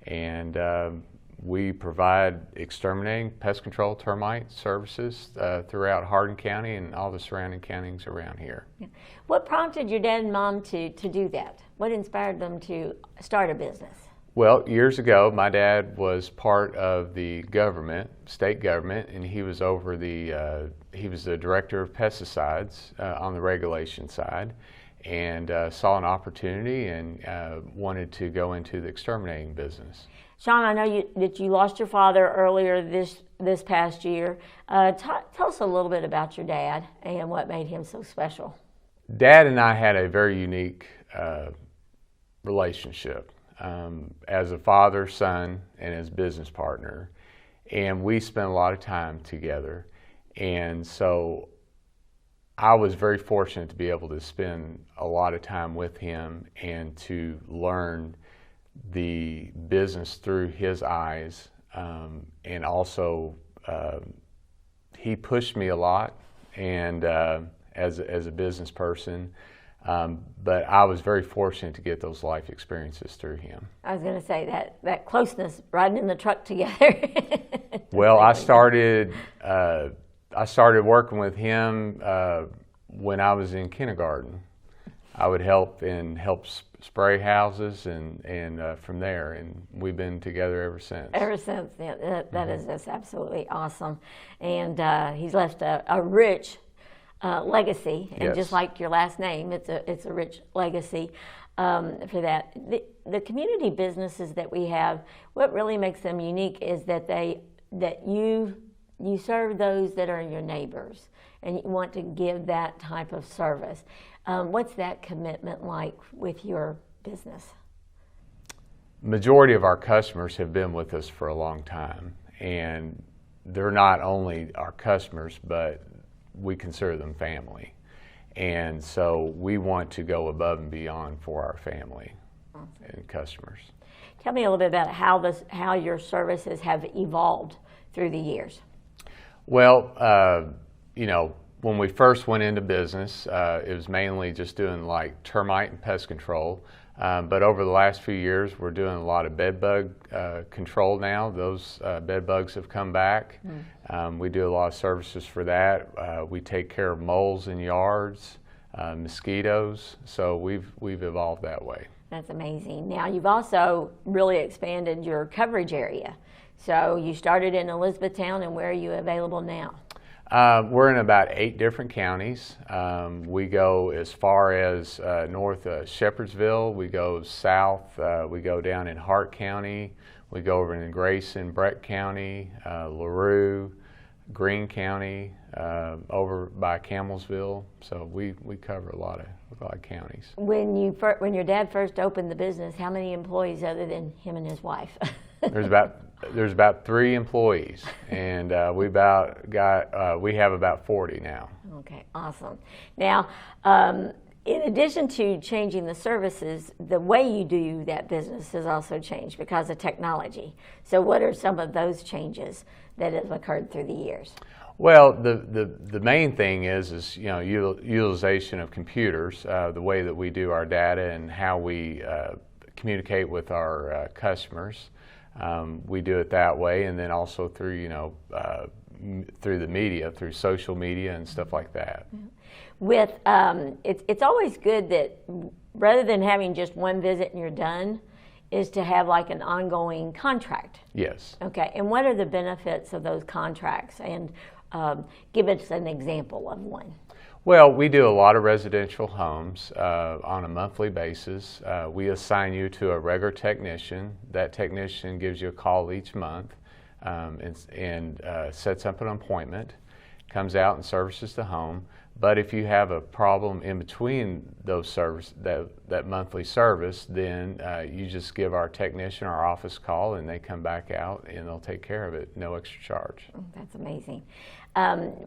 and we provide exterminating pest control termite services throughout Hardin County and all the surrounding counties around here. Yeah. What prompted your dad and mom to do that? What inspired them to start a business? Well, years ago, my dad was part of the government, state government, and he was over he was the director of pesticides on the regulation side, and saw an opportunity and wanted to go into the exterminating business. Sean, I know that you lost your father earlier this past year. Tell us a little bit about your dad and what made him so special. Dad and I had a very unique relationship. As a father, son, and as business partner, and we spent a lot of time together, and so I was very fortunate to be able to spend a lot of time with him and to learn the business through his eyes, and also he pushed me a lot, and as a business person. But I was very fortunate to get those life experiences through him. I was going to say that closeness, riding in the truck together. Well, I started working with him when I was in kindergarten, I would help spray houses and from there, and we've been together ever since. Ever since, yeah, that is just absolutely awesome. And he's left a rich legacy, and Yes. just like your last name, it's a rich legacy for that. The community businesses that we have, what really makes them unique is that you serve those that are your neighbors, and you want to give that type of service. What's that commitment like with your business? Majority of our customers have been with us for a long time, and they're not only our customers, but we consider them family. And so we want to go above and beyond for our family and customers. Tell me a little bit about how your services have evolved through the years. Well, when we first went into business, it was mainly just doing like termite and pest control. But over the last few years, we're doing a lot of bed bug control now. Those bed bugs have come back. We do a lot of services for that. We take care of moles in yards, mosquitoes. So we've evolved that way. That's amazing. Now, you've also really expanded your coverage area. So you started in Elizabethtown, and where are you available now? We're in about 8 different counties. We go as far as north of Shepherdsville. We go south. We go down in Hart County. We go over in Grayson, Brett County, LaRue, Greene County, over by Campbellsville. So we cover a lot of counties. When your dad first opened the business, how many employees other than him and his wife? There's about 3 employees, and we have about 40 now. Okay, awesome. Now, in addition to changing the services, the way you do that business has also changed because of technology. So what are some of those changes that have occurred through the years? Well, the main thing is utilization of computers, the way that we do our data and how we communicate with our customers. We do it that way, and then also through through the media, through social media and stuff like that. With it's always good that rather than having just one visit and you're done, is to have like an ongoing contract. Yes. Okay, and what are the benefits of those contracts? And give us an example of one. Well, we do a lot of residential homes on a monthly basis. We assign you to a regular technician. That technician gives you a call each month and sets up an appointment, comes out and services the home. But if you have a problem in between those that monthly service, then you just give our technician, our office call, and they come back out and they'll take care of it, no extra charge. Oh, that's amazing.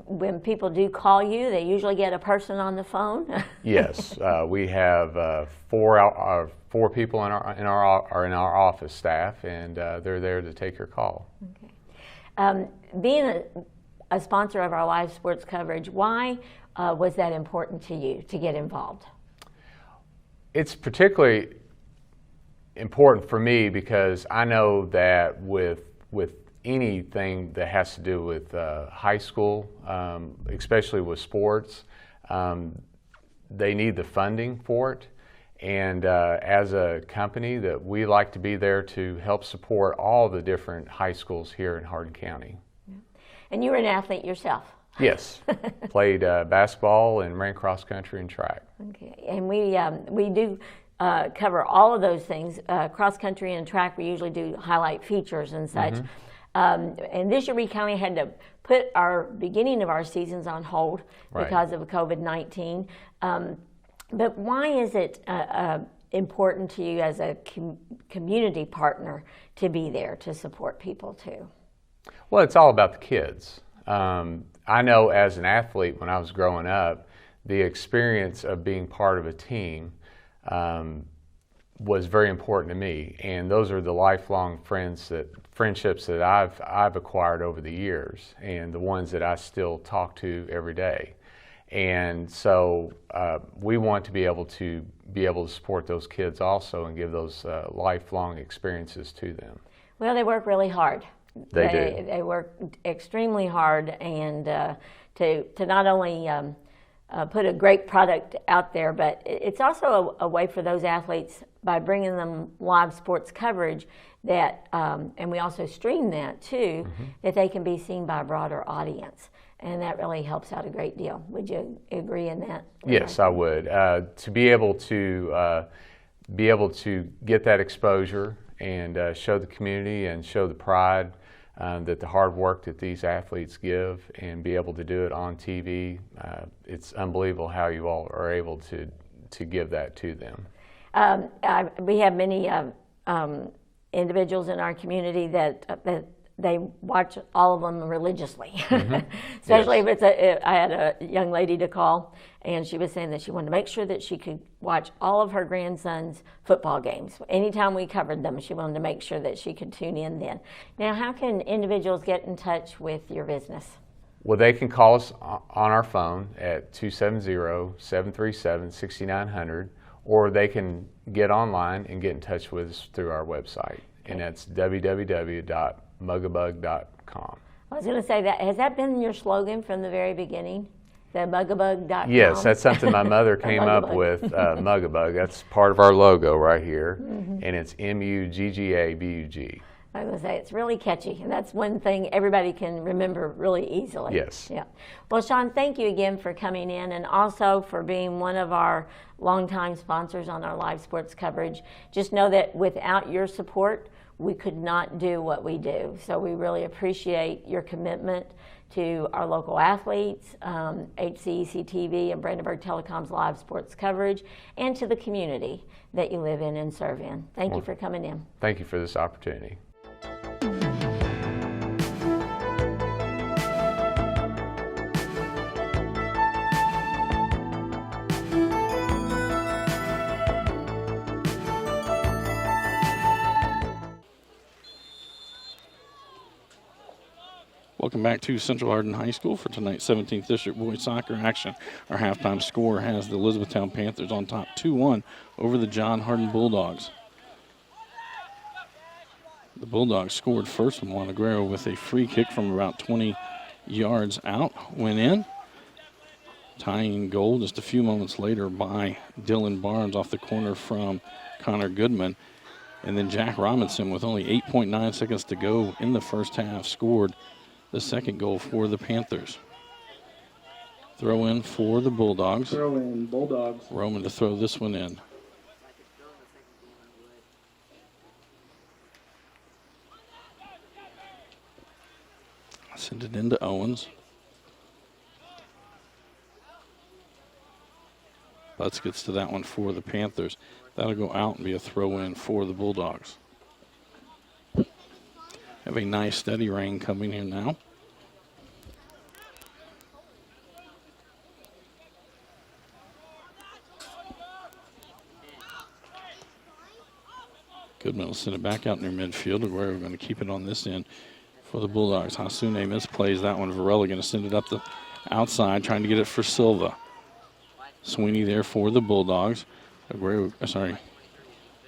When people do call you, they usually get a person on the phone. Yes, we have 4 people in our office staff, and they're there to take your call. Okay. Being a sponsor of our live sports coverage, why was that important to you to get involved? It's particularly important for me because I know that with anything that has to do with high school, especially with sports, they need the funding for it. And as a company, that we like to be there to help support all the different high schools here in Hardin County. And you were an athlete yourself. Yes, played basketball and ran cross country and track. Okay, and we do cover all of those things. Cross country and track, we usually do highlight features and such. And this year we kind of had to put our beginning of our seasons on hold because of COVID-19. But why is it important to you as a community partner to be there to support people too? Well, it's all about the kids. I know as an athlete when I was growing up, the experience of being part of a team was very important to me, and those are the lifelong friendships that I've acquired over the years, and the ones that I still talk to every day. And so we want to be able to support those kids also and give those lifelong experiences to them. Well, they work really hard. They do. They work extremely hard, and to not only put a great product out there, but it's also a way for those athletes, by bringing them live sports coverage, that, and we also stream that too, that they can be seen by a broader audience. And that really helps out a great deal. Would you agree in that? Yes, I would. To be able to get that exposure and show the community and show the pride that the hard work that these athletes give, and be able to do it on TV, it's unbelievable how you all are able to give that to them. We have many individuals in our community that they watch all of them religiously. Especially Yes. if I had a young lady to call, and she was saying that she wanted to make sure that she could watch all of her grandson's football games. Anytime we covered them, she wanted to make sure that she could tune in then. Now, how can individuals get in touch with your business? Well, they can call us on our phone at 270-737-6900, or they can get online and get in touch with us through our website, and that's www.mugabug.com. I was going to say, that has that been your slogan from the very beginning? The mugabug.com? Yes, that's something my mother came up Mugabug. with, Mugabug. That's part of our logo right here, and it's MUGGABUG. I was going to say, it's really catchy, and that's one thing everybody can remember really easily. Yes. Yeah. Well, Sean, thank you again for coming in, and also for being one of our longtime sponsors on our live sports coverage. Just know that without your support, we could not do what we do. So we really appreciate your commitment to our local athletes, HCEC-TV and Brandenburg Telecom's live sports coverage, and to the community that you live in and serve in. Thank you for coming in. Thank you for this opportunity. Welcome back to Central Hardin High School for tonight's 17th District Boys Soccer action. Our halftime score has the Elizabethtown Panthers on top 2-1 over the John Hardin Bulldogs. The Bulldogs scored first from Juan Aguero with a free kick from about 20 yards out. Went in. Tying goal just a few moments later by Dylan Barnes off the corner from Connor Goodman. And then Jack Robinson, with only 8.9 seconds to go in the first half, scored the second goal for the Panthers. Throw in for the Bulldogs. Throw in Bulldogs. Roman to throw this one in. Send it into Owens. Butts gets to that one for the Panthers. That'll go out and be a throw in for the Bulldogs. Have a nice steady rain coming in now. Goodman will send it back out near midfield. We're going to keep it on this end for the Bulldogs. Hasune misplays that one. Varela going to send it up the outside, trying to get it for Silva. Sweeney there for the Bulldogs.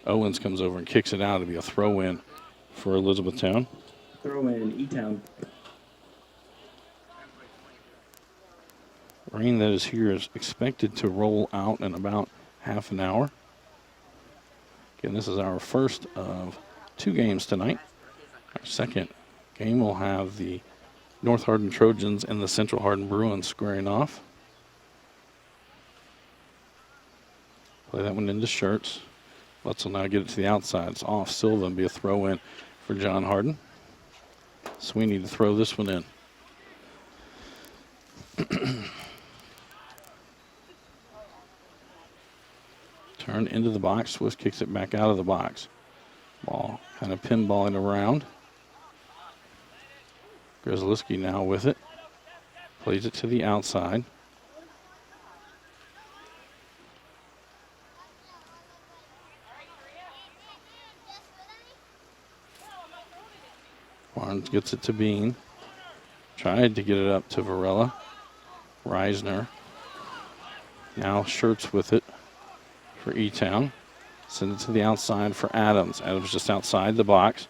Owens comes over and kicks it out. It'll be a throw in for Elizabethtown. Throw in E-Town. Rain that is here is expected to roll out in about half an hour. Again, this is our first of 2 games tonight. Our second game will have the North Hardin Trojans and the Central Hardin Bruins squaring off. Play that one into Shirts. Lutz will now get it to the outside. It's off Silva and be a throw in for John Hardin. Sweeney to throw this one in. Turn into the box. Swiss kicks it back out of the box. Ball kind of pinballing around. Grzelewski now with it. Plays it to the outside. Barnes gets it to Bean. Tried to get it up to Varela. Reisner. Now Shirts with it for E-Town. Send it to the outside for Adams. Adams just outside the box.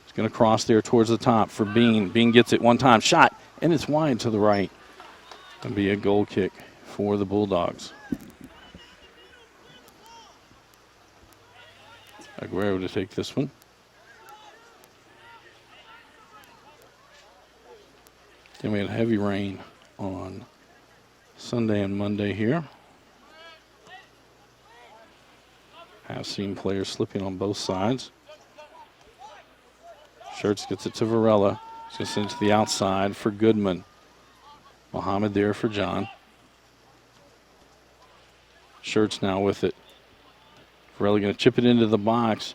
It's going to cross there towards the top for Bean. Bean gets it one time. Shot, and it's wide to the right. It'll be a goal kick for the Bulldogs. Aguero to take this one. Then we had heavy rain on Sunday and Monday here. Have seen players slipping on both sides. Schertz gets it to Varela. He's going to send it to the outside for Goodman. Mohammed there for John. Schertz now with it. Varela going to chip it into the box.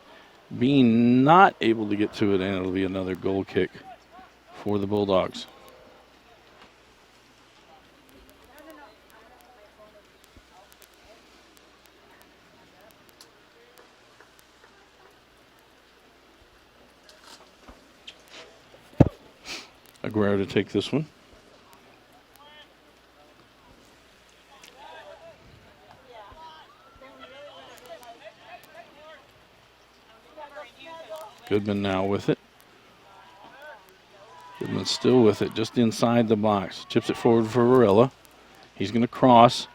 Being not able to get to it, and it'll be another goal kick for the Bulldogs. Aguero to take this one. Goodman now with it. Goodman still with it, just inside the box. Chips it forward for Varela. He's going to cross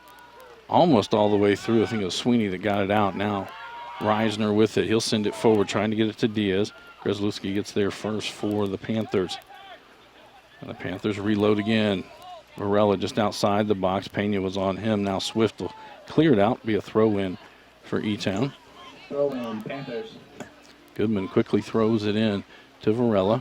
almost all the way through. I think it was Sweeney that got it out. Now Reisner with it. He'll send it forward, trying to get it to Diaz. Grzelewski gets there first for the Panthers. And the Panthers reload again. Varela just outside the box. Pena was on him. Now Swift will clear it out, be a throw-in for E-Town. Throw-in, Panthers. Goodman quickly throws it in to Varela.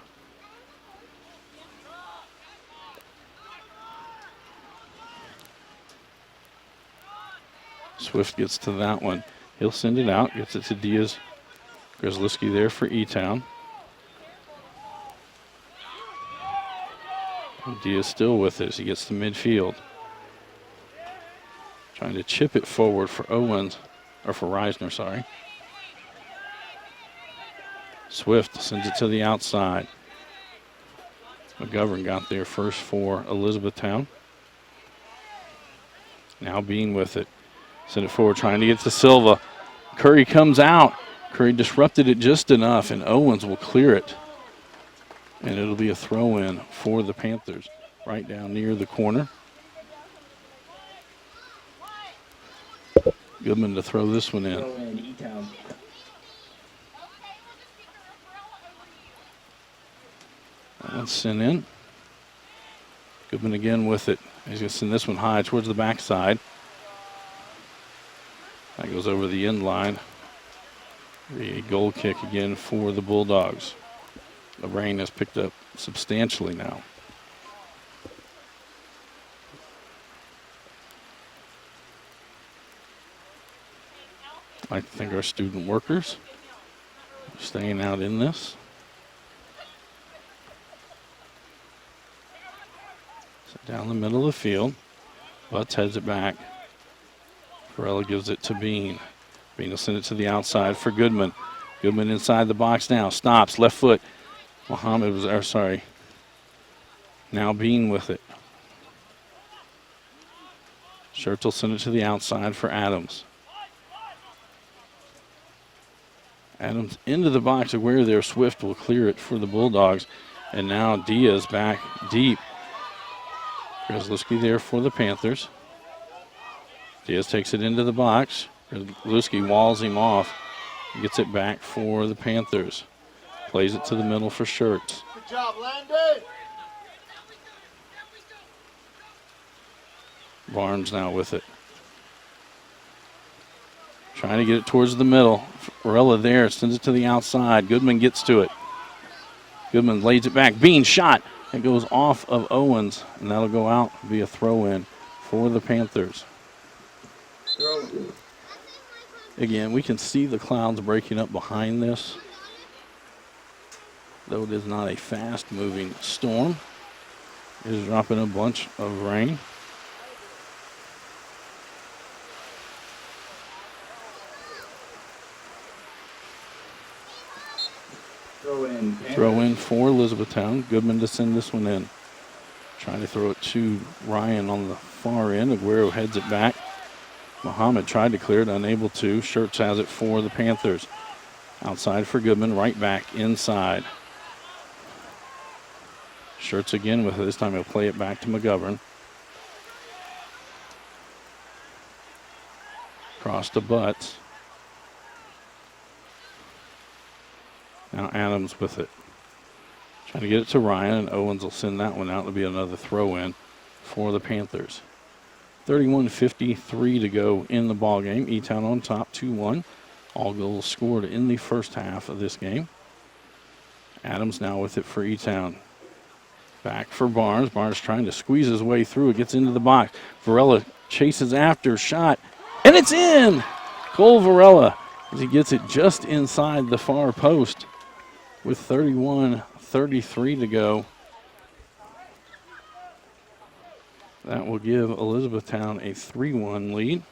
Swift gets to that one. He'll send it out, gets it to Diaz. Grzelewski there for E-Town. Diaz still with it as he gets to midfield. Trying to chip it forward for Owens, or for Reisner, sorry. Swift sends it to the outside. McGovern got there first for Elizabethtown. Now Bean with it. Send it forward, trying to get to Silva. Curry comes out. Curry disrupted it just enough, and Owens will clear it. And it'll be a throw-in for the Panthers right down near the corner. Goodman to throw this one in. Throw-in, E-Town. That one's sent in. Goodman again with it. He's going to send this one high towards the backside. That goes over the end line. The goal kick again for the Bulldogs. The rain has picked up substantially now. I'd like to thank our student workers for staying out in this. So down the middle of the field, Butts heads it back. Varela gives it to Bean. Bean will send it to the outside for Goodman. Goodman inside the box now, stops, left foot. Mohammed was there, sorry. Now Bean with it. Schertz will send it to the outside for Adams. Adams into the box of where there. Swift will clear it for the Bulldogs. And now Diaz back deep. Grzelewski there for the Panthers. Diaz takes it into the box. Grzelewski walls him off. Gets it back for the Panthers. Plays it to the middle for Schertz. Good job, Landy. Barnes now with it. Trying to get it towards the middle. Varela there, sends it to the outside. Goodman gets to it. Goodman lays it back. Bean shot. It goes off of Owens, and that'll go out, be a throw-in for the Panthers. Throw-in. Again, we can see the clouds breaking up behind this, though it is not a fast-moving storm. It is dropping a bunch of rain. Throw-in, Panthers. Throw in for Elizabethtown. Goodman to send this one in. Trying to throw it to Ryan on the far end. Aguero heads it back. Mohammed tried to clear it, unable to. Schertz has it for the Panthers. Outside for Goodman, right back inside. Schertz again with it. This time he'll play it back to McGovern. Cross to Butts. Now Adams with it. Trying to get it to Ryan, and Owens will send that one out. It'll be another throw-in for the Panthers. 31:53 to go in the ball game. E-Town on top, 2-1. All goals scored in the first half of this game. Adams now with it for E-Town. Back for Barnes. Barnes trying to squeeze his way through. It gets into the box. Varela chases after, shot, and it's in! Cole Varela, as he gets it just inside the far post with 31:33 to go. That will give Elizabethtown a 3-1 lead.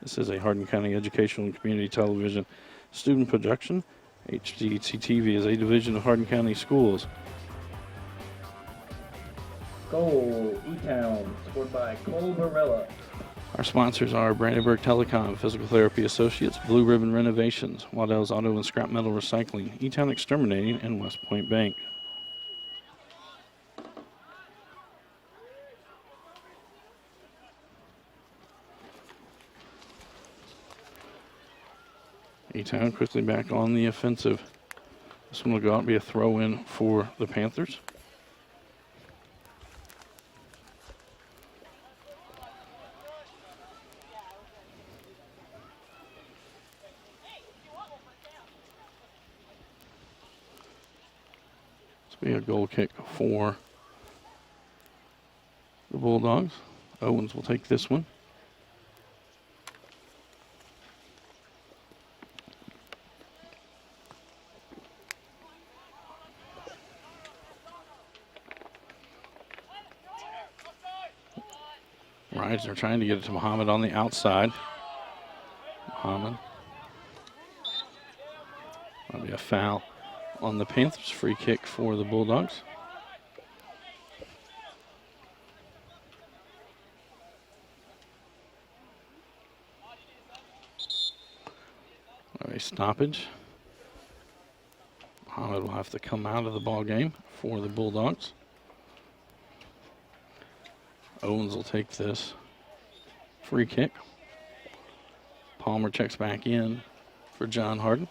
This is a Hardin County Educational and Community Television student production. HCEC-TV is a division of Hardin County Schools. Goal, E-Town, scored by Cole Varela. Our sponsors are Brandenburg Telecom, Physical Therapy Associates, Blue Ribbon Renovations, Waddell's Auto and Scrap Metal Recycling, E-Town Exterminating, and West Point Bank. E-Town quickly back on the offensive. This one will go out and be a throw-in for the Panthers. Be a goal kick for the Bulldogs. Owens will take this one. Reisner trying to get it to Muhammad on the outside. Muhammad. That'll be a foul on the Panthers. Free kick for the Bulldogs. A stoppage. Muhammad will have to come out of the ball game for the Bulldogs. Owens will take this free kick. Palmer checks back in for John Hardin.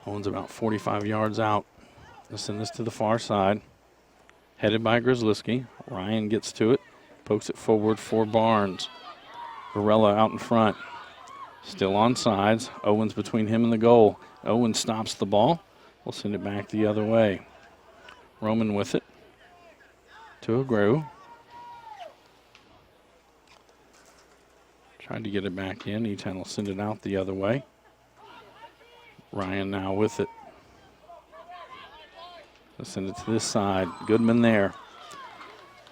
Owens about 45 yards out. They'll send this to the far side. Headed by Grzelski. Ryan gets to it. Pokes it forward for Barnes. Varela out in front. Still on sides. Owens between him and the goal. Owens stops the ball. We'll send it back the other way. Roman with it. To Agreu. Tried to get it back in. E-Town will send it out the other way. Ryan now with it. Let's send it to this side. Goodman there.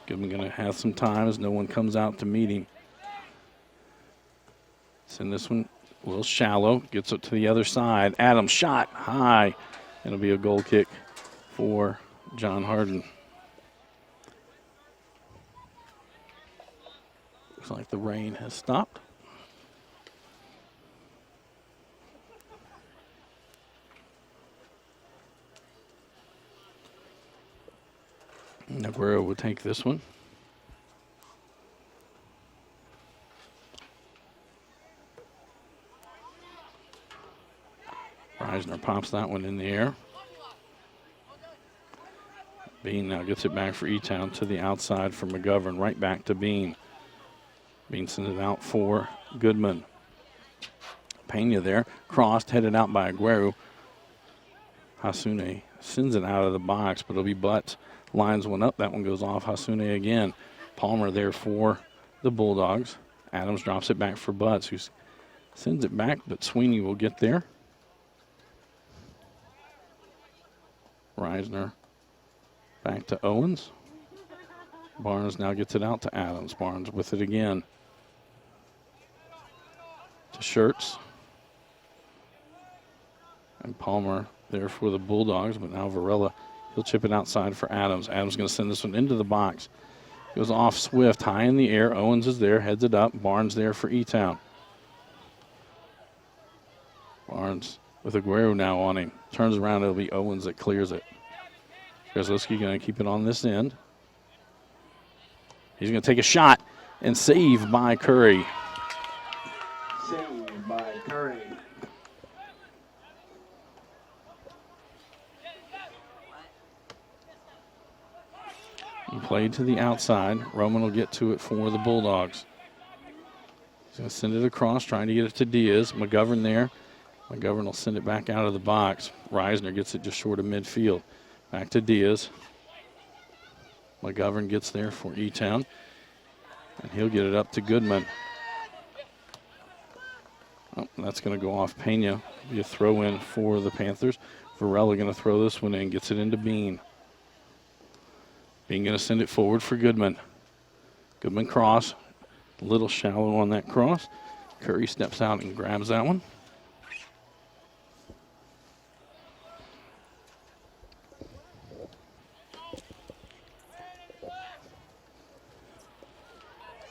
Goodman going to have some time as no one comes out to meet him. Send this one a little shallow. Gets it to the other side. Adams shot high. It'll be a goal kick for John Hardin. Looks like the rain has stopped. Aguero will take this one. Reisner pops that one in the air. Bean now gets it back for E-Town to the outside for McGovern. Right back to Bean. Bean sends it out for Goodman. Pena there. Crossed, headed out by Aguero. Hasune sends it out of the box, but it'll be Butts. Lines one up. That one goes off. Hasune again. Palmer there for the Bulldogs. Adams drops it back for Butts, who sends it back, but Sweeney will get there. Reisner back to Owens. Barnes now gets it out to Adams. Barnes with it again. To Shirts. And Palmer there for the Bulldogs, but now Varela, he'll chip it outside for Adams. Adams going to send this one into the box. Goes off Swift, high in the air. Owens is there, heads it up. Barnes there for E-Town. Barnes with Aguero now on him. Turns around, it'll be Owens that clears it. Grzelski going to keep it on this end. He's going to take a shot and save by Curry. Saved by Curry. Played to the outside. Roman will get to it for the Bulldogs. He's going to send it across, trying to get it to Diaz. McGovern there. McGovern will send it back out of the box. Reisner gets it just short of midfield. Back to Diaz. McGovern gets there for E-Town. And he'll get it up to Goodman. Oh, that's going to go off Pena. Be a throw in for the Panthers. Varela going to throw this one in. Gets it into Bean. Bean going to send it forward for Goodman. Goodman cross. A little shallow on that cross. Curry steps out and grabs that one.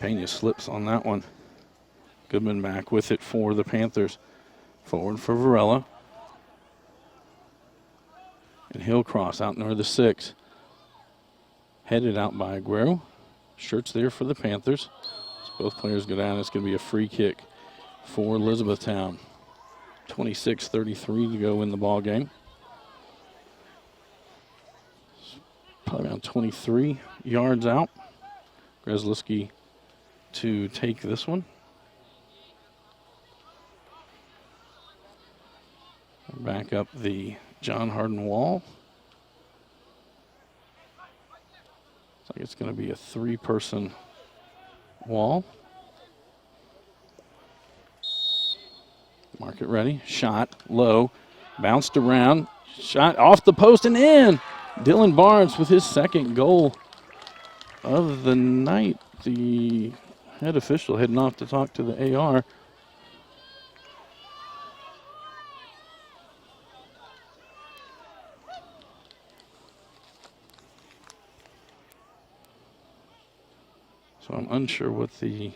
Pena slips on that one. Goodman back with it for the Panthers. Forward for Varela. And he'll cross out near the 6. Headed out by Aguero. Shirts there for the Panthers. As both players go down, it's going to be a free kick for Elizabethtown. 26:33 to go in the ball game. Probably around 23 yards out. Grzelski to take this one. Back up the John Harden wall. Looks like it's going to be a 3-person wall. Mark it ready. Shot low. Bounced around. Shot off the post and in. Dylan Barnes with his second goal of the night. The head official heading off to talk to the AR. So I'm unsure what the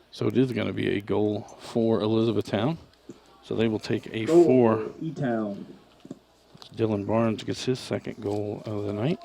so it is going to be a goal for Elizabethtown. So they will take a Goal 4. for E-Town. Dylan Barnes gets his second goal of the night.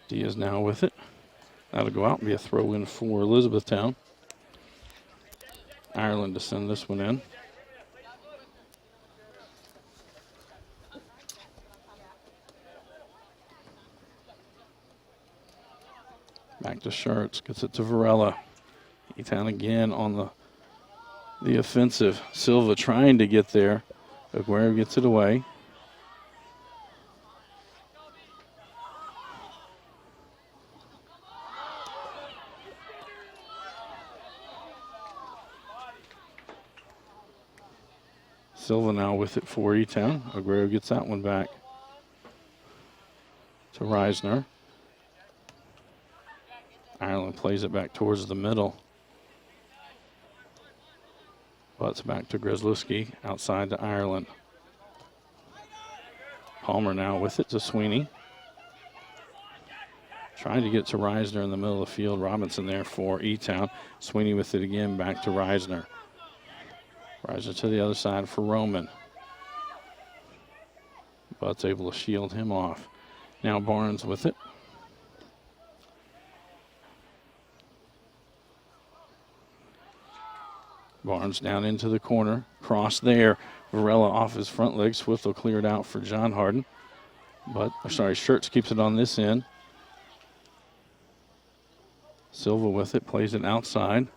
Diaz now with it. That'll go out and be a throw in for Elizabethtown. Ireland to send this one in. Back to Shirts, gets it to Varela. E-Town again on the offensive. Silva trying to get there. Aguero gets it away. Silva now with it for E-Town. Aguero gets that one back to Reisner. Ireland plays it back towards the middle. Butts back to Grzelski, outside to Ireland. Palmer now with it to Sweeney. Trying to get to Reisner in the middle of the field. Robinson there for E-Town. Sweeney with it again, back to Reisner. Reisner to the other side for Roman. Butts able to shield him off. Now Barnes with it. Barnes down into the corner. Cross there. Varela off his front leg. Swift will clear it out for John Harden. Shirts keeps it on this end. Silva with it. Plays it outside.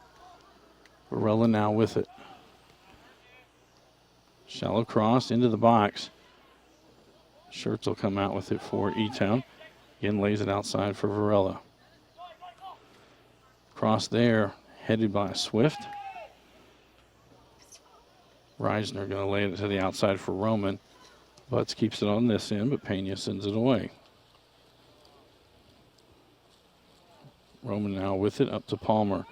Varela now with it. Shallow cross into the box. Shirts will come out with it for E-Town. Again, lays it outside for Varela. Cross there, headed by Swift. Reisner going to lay it to the outside for Roman. Butts keeps it on this end, but Pena sends it away. Roman now with it up to Palmer.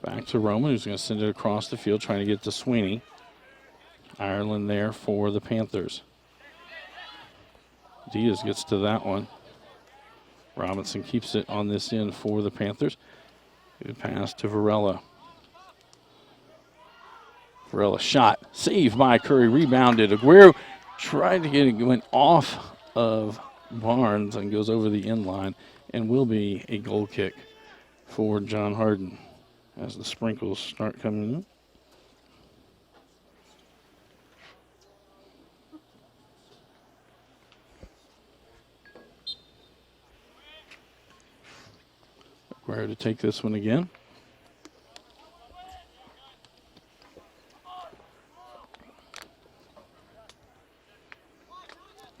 Back to Roman, who's going to send it across the field, trying to get to Sweeney. Ireland there for the Panthers. Diaz gets to that one. Robinson keeps it on this end for the Panthers. Good pass to Varela. Varela shot. Saved by Curry. Rebounded. Aguero tried to get it. Went off of Barnes and goes over the end line and will be a goal kick for John Harden as the sprinkles start coming in. Aguero to take this one again.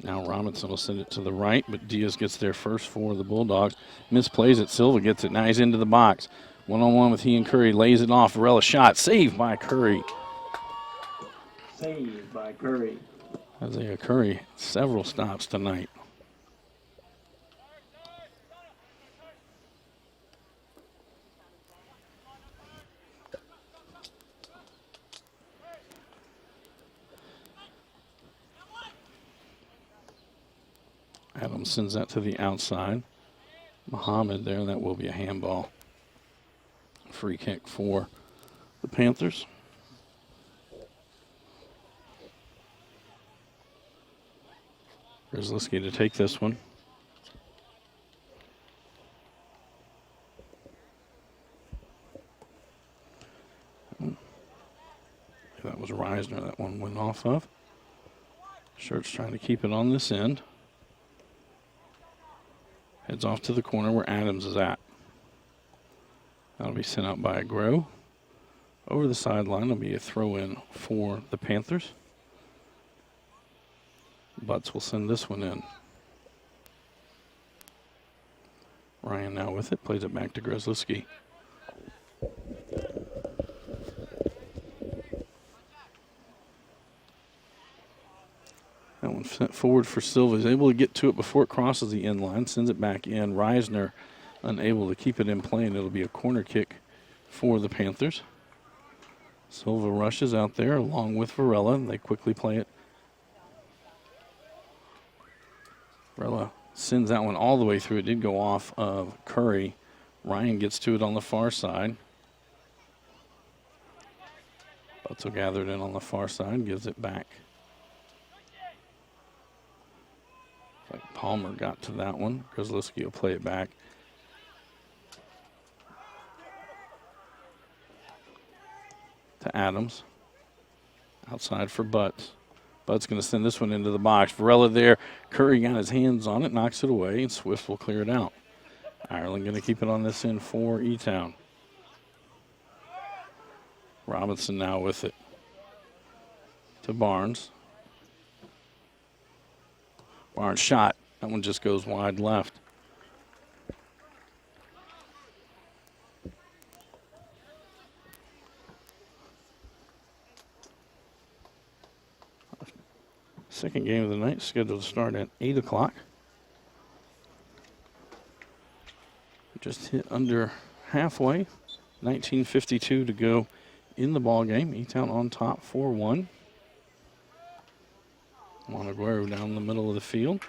Now Robinson will send it to the right, but Diaz gets there first for the Bulldogs. Misplays it. Silva gets it. Now he's into the box. One-on-one with he and Curry. Lays it off. Varela shot. Saved by Curry. Saved by Curry. Isaiah Curry, several stops tonight. Adams sends that to the outside. Muhammad there, and that will be a handball. Free kick for the Panthers. Grzelski to take this one. That was Reisner that one went off of. Shirt's trying to keep it on this end. Heads off to the corner where Adams is at. That'll be sent out by Aguero. Over the sideline, it'll be a throw-in for the Panthers. Butts will send this one in. Ryan now with it, plays it back to Grzelski. That one sent forward for Silva. He's able to get to it before it crosses the end line, sends it back in. Reisner unable to keep it in play, and it'll be a corner kick for the Panthers. Silva rushes out there along with Varela, and they quickly play it. Varela sends that one all the way through. It did go off of Curry. Ryan gets to it on the far side. Butzel gathered in on the far side, gives it back. Like Palmer got to that one. Grzelski will play it back. To Adams. Outside for Butts. Butts going to send this one into the box. Varela there. Curry got his hands on it, knocks it away, and Swift will clear it out. Ireland going to keep it on this end for E-Town. Robinson now with it. To Barnes. Barnes shot. That one just goes wide left. Second game of the night scheduled to start at 8 o'clock. Just hit under halfway. 19:52 to go in the ball game. E-Town on top 4-1. Monaguero down the middle of the field.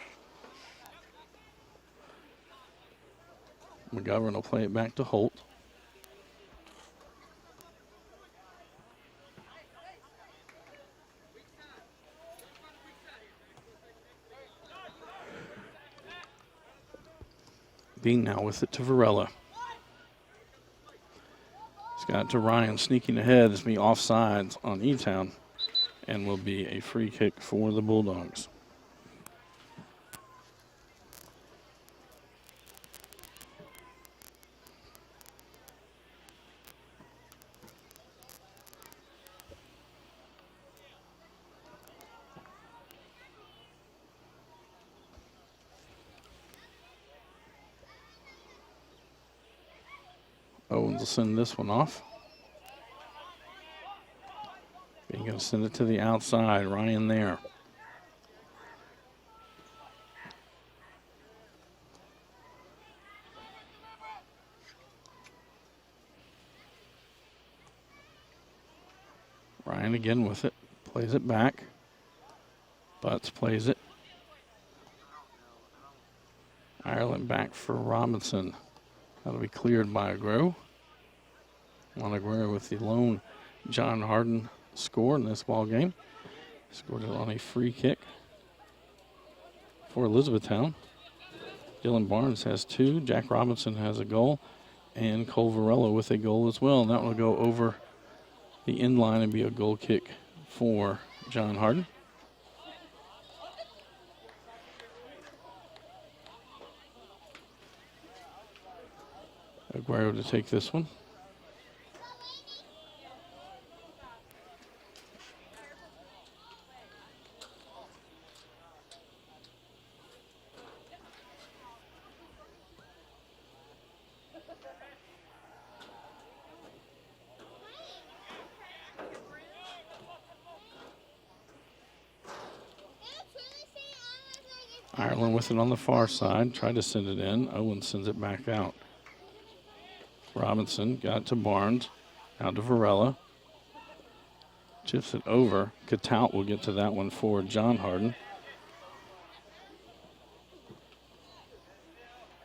McGovern will play it back to Holt. Bean now with it to Varela. He's got it to Ryan, sneaking ahead. It's me offsides on E-Town, and will be a free kick for the Bulldogs. Owens will send this one off. Being going to send it to the outside. Ryan there. Ryan again with it. Plays it back. Butts plays it. Ireland back for Robinson. That'll be cleared by Aguero. Aguero with the lone John Harden score in this ball game. Scored it on a free kick for Elizabethtown. Dylan Barnes has 2. Jack Robinson has a goal. And Cole Varela with a goal as well. And that will go over the end line and be a goal kick for John Harden. Aguero to take this one. Ireland with it on the far side. Tried to send it in. Owen sends it back out. Robinson got it to Barnes. Now to Varela. Chips it over. Catout will get to that one for John Harden.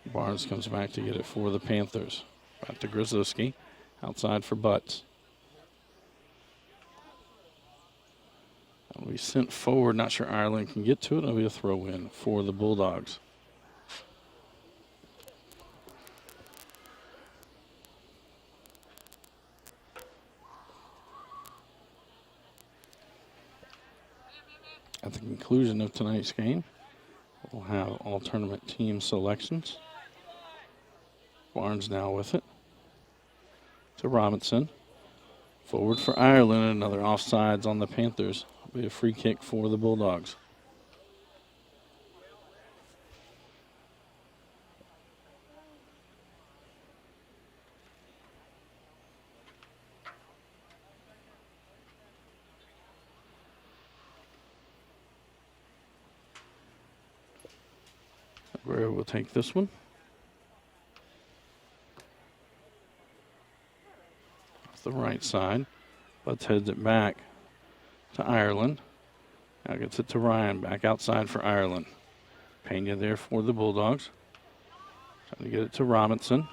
Barnes comes back to get it for the Panthers. Back to Grzelewski. Outside for Butts. It'll be sent forward. Not sure Ireland can get to it. It'll be a throw in for the Bulldogs. At the conclusion of tonight's game, we'll have all tournament team selections. Barnes now with it. To Robinson. Forward for Ireland. Another offsides on the Panthers. It'll be a free kick for the Bulldogs. Aguero will take this one. Off the right side. Butts heads it back to Ireland. Now gets it to Ryan. Back outside for Ireland. Pena there for the Bulldogs. Trying to get it to Robinson.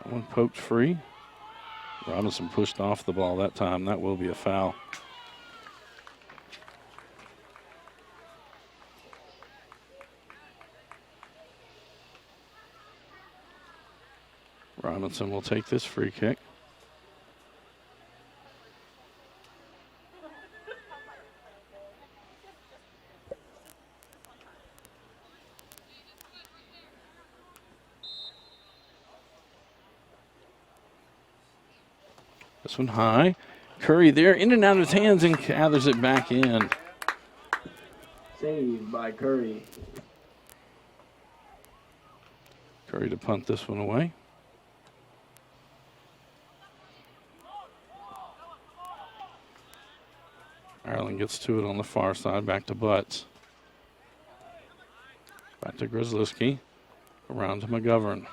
That one poked free. Robinson pushed off the ball that time. That will be a foul. Robinson will take this free kick. This one high. Curry there, in and out of his hands, and gathers it back in. Saved by Curry. Curry to punt this one away. Ireland gets to it on the far side, back to Butts. Back to Grzelewski. Around to McGovern.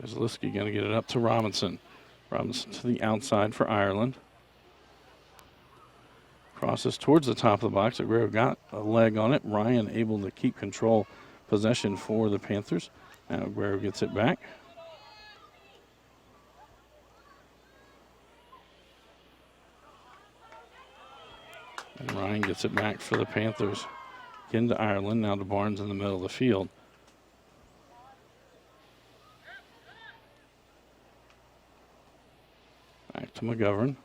Grzelewski going to get it up to Robinson. Robinson to the outside for Ireland. Crosses towards the top of the box. Aguero got a leg on it. Ryan able to keep control, possession for the Panthers. Now Aguero gets it back. And Ryan gets it back for the Panthers. Again to Ireland, now to Barnes in the middle of the field. Back to McGovern.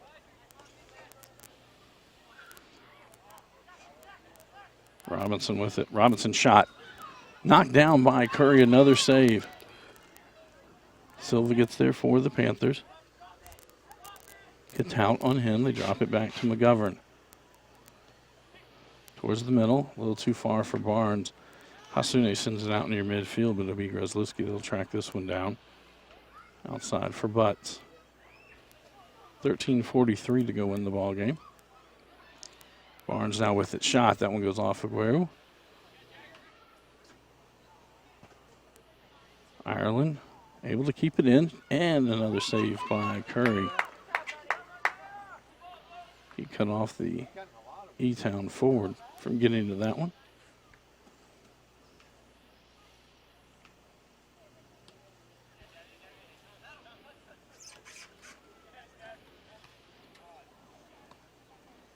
Robinson with it. Robinson shot. Knocked down by Curry, another save. Silva gets there for the Panthers. Gets out on him. They drop it back to McGovern. Towards the middle, a little too far for Barnes. Hasune sends it out near midfield, but it'll be Grzelewski that'll track this one down. Outside for Butts. 13:43 to go in the ball game. Barnes now with it shot. That one goes off Aguero. Ireland able to keep it in, and another save by Curry. He cut off the E-Town forward from getting to that one.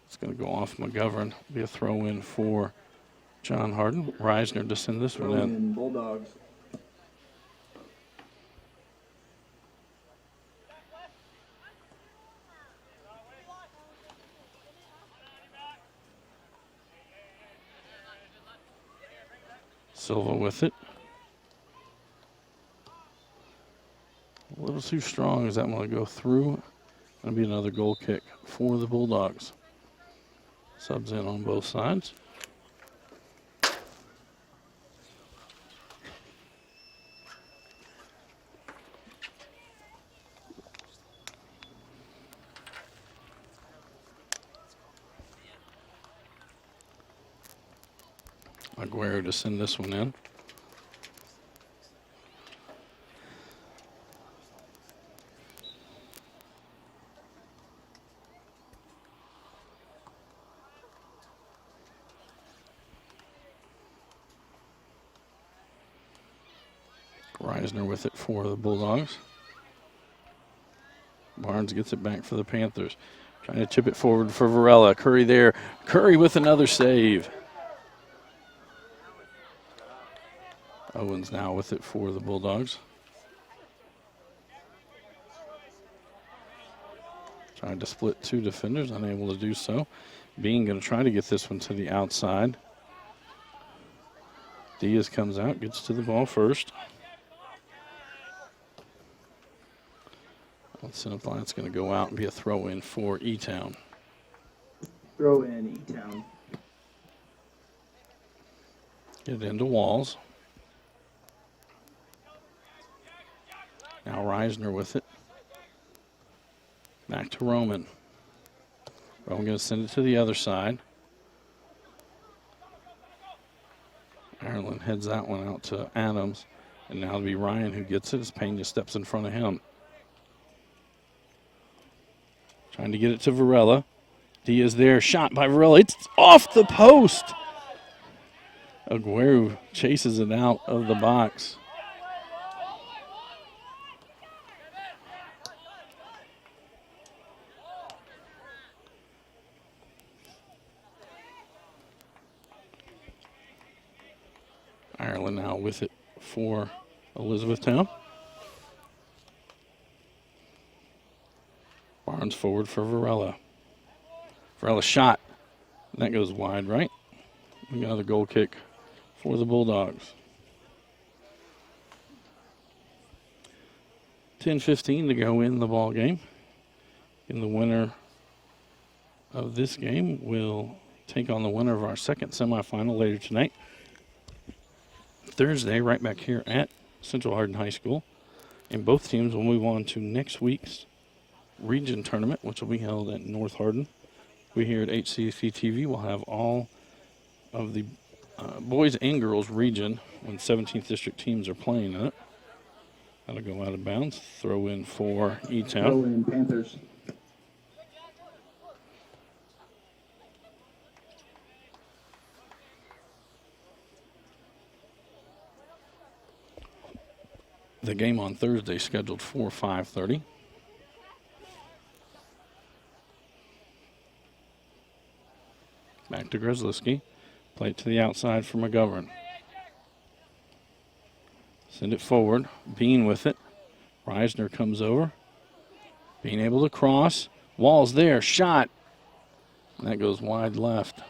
It's going to go off McGovern. Be a throw in for John Harden. Reisner to send this one in. Bulldogs. Silva with it. A little too strong. Is that one going to go through? Going to be another goal kick for the Bulldogs. Subs in on both sides. Aguero to send this one in. Reisner with it for the Bulldogs. Barnes gets it back for the Panthers. Trying to chip it forward for Varela. Curry there. Curry with another save. Owens now with it for the Bulldogs. Trying to split two defenders, unable to do so. Bean going to try to get this one to the outside. Diaz comes out, gets to the ball first. Center line's going to go out and be a throw in for E-Town. Throw in E-Town. Get it into Walls. Now Reisner with it. Back to Roman. Roman going to send it to the other side. Ireland heads that one out to Adams. And now it'll be Ryan who gets it as Pena steps in front of him. Trying to get it to Varela. Diaz there, shot by Varela. It's off the post. Aguero chases it out of the box. Ireland now with it for Elizabethtown. Barnes forward for Varela. Varela shot. And that goes wide, right? We got another goal kick for the Bulldogs. 10:15 to go in the ball game. And the winner of this game will take on the winner of our second semifinal later tonight. Thursday, right back here at Central Hardin High School. And both teams will move on to next week's region tournament, which will be held at North Hardin. We here at HCEC-TV will have all of the boys and girls region when 17th district teams are playing in it. That'll go out of bounds. Throw in for E-Town. Throw in Panthers. The game on Thursday scheduled for 5:30. Back to Grzelewski. Play it to the outside for McGovern. Send it forward. Bean with it. Reisner comes over. Being able to cross. Walls there. Shot. And that goes wide left.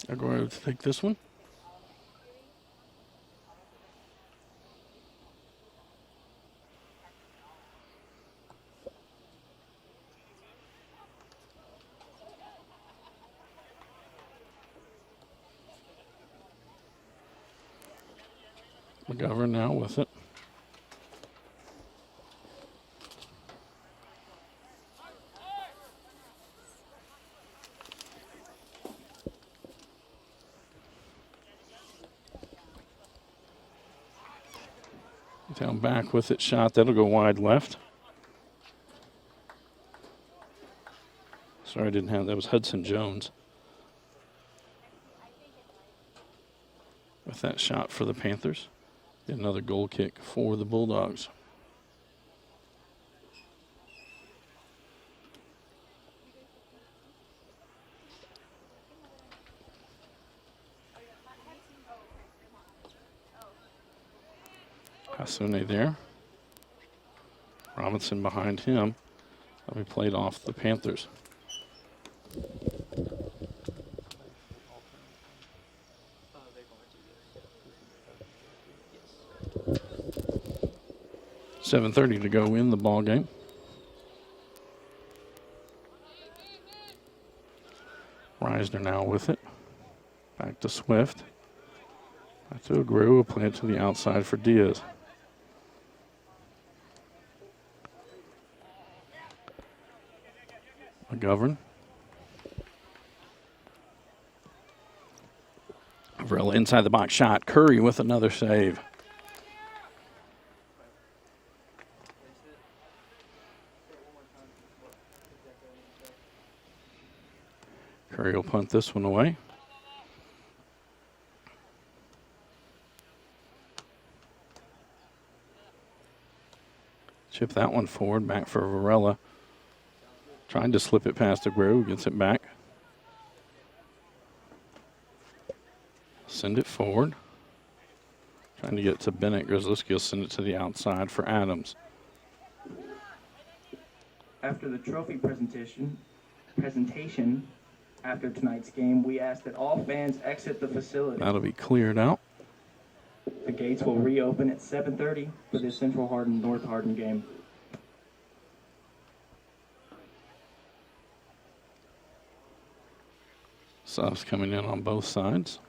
Aguero to take this one. McGovern now with it. Down back with it, shot. That'll go wide left. Sorry, I didn't have that. Was Hudson Jones with that shot for the Panthers. Another goal kick for the Bulldogs. Hasune there. Robinson behind him. That'll be played off the Panthers. .7:30 to go in the ball game. Reisner now with it. Back to Swift. Back to Aguero. Will play it to the outside for Diaz. McGovern. Varela inside the box shot. Curry with another save. Curry will punt this one away. Chip that one forward, back for Varela. Trying to slip it past Aguero, gets it back. Send it forward. Trying to get it to Bennett. Grzelewski will send it to the outside for Adams. After the trophy presentation after tonight's game, we ask that all fans exit the facility. That'll be cleared out. The gates will reopen at 7:30 for the Central Hardin North Hardin game. Subs coming in on both sides.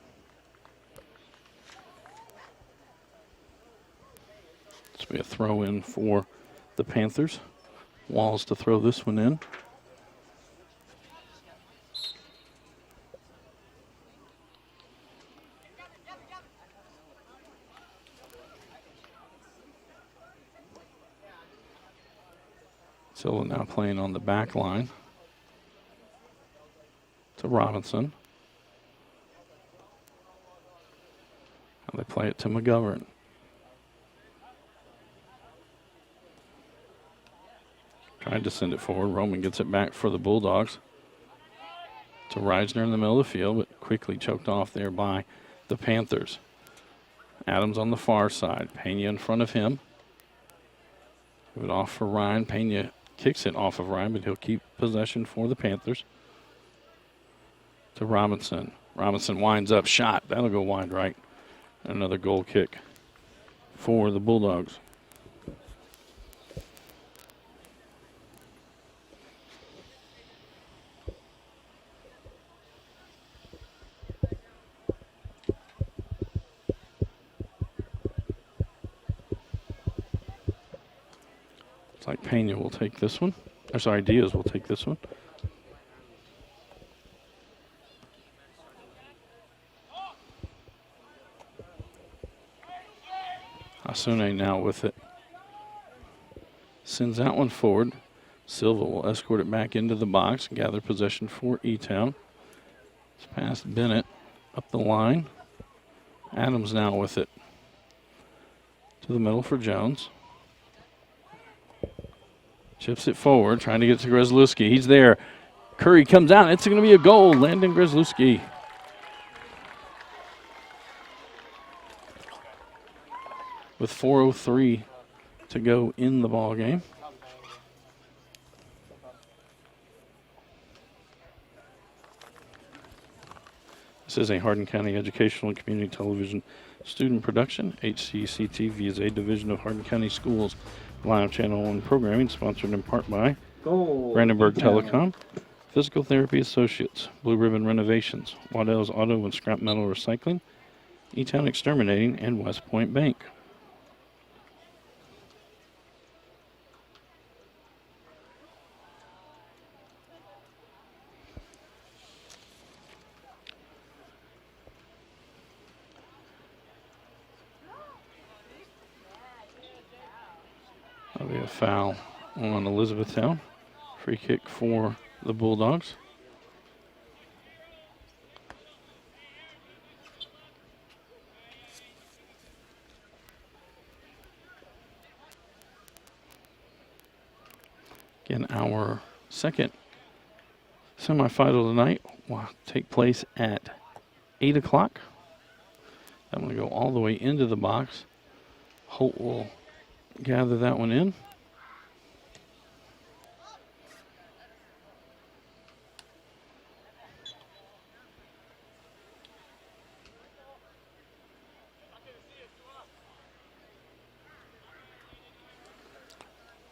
This will be a throw in for the Panthers. Walls to throw this one in. Silva now playing on the back line to Robinson. Now they play it to McGovern. Tried to send it forward. Roman gets it back for the Bulldogs. To Reisner in the middle of the field, but quickly choked off there by the Panthers. Adams on the far side. Pena in front of him. Give it off for Ryan. Pena kicks it off of Ryan, but he'll keep possession for the Panthers. To Robinson. Robinson winds up, shot. That'll go wide right. Another goal kick for the Bulldogs. Looks like Pena will take this one. Or sorry, Diaz will take this one. Asune now with it. Sends that one forward. Silva will escort it back into the box, gather possession for E-Town. It's past Bennett up the line. Adams now with it. To the middle for Jones. Chips it forward, trying to get to Grzelewski. He's there. Curry comes out. It's going to be a goal. Landon Grzelewski. With 4:03 to go in the ball game. This This is a Hardin County Educational and Community Television student production. HCEC-TV is a division of Hardin County Schools live channel 1 programming, sponsored in part by Goal. Brandenburg Telecom, Physical Therapy Associates, Blue Ribbon Renovations, Waddell's Auto and Scrap Metal Recycling, E-Town Exterminating, and West Point Bank. That'll be a foul on Elizabethtown. Free kick for the Bulldogs. Again, our second semifinal tonight will take place at 8 o'clock. I'm going to go all the way into the box. Holt will gather that one in.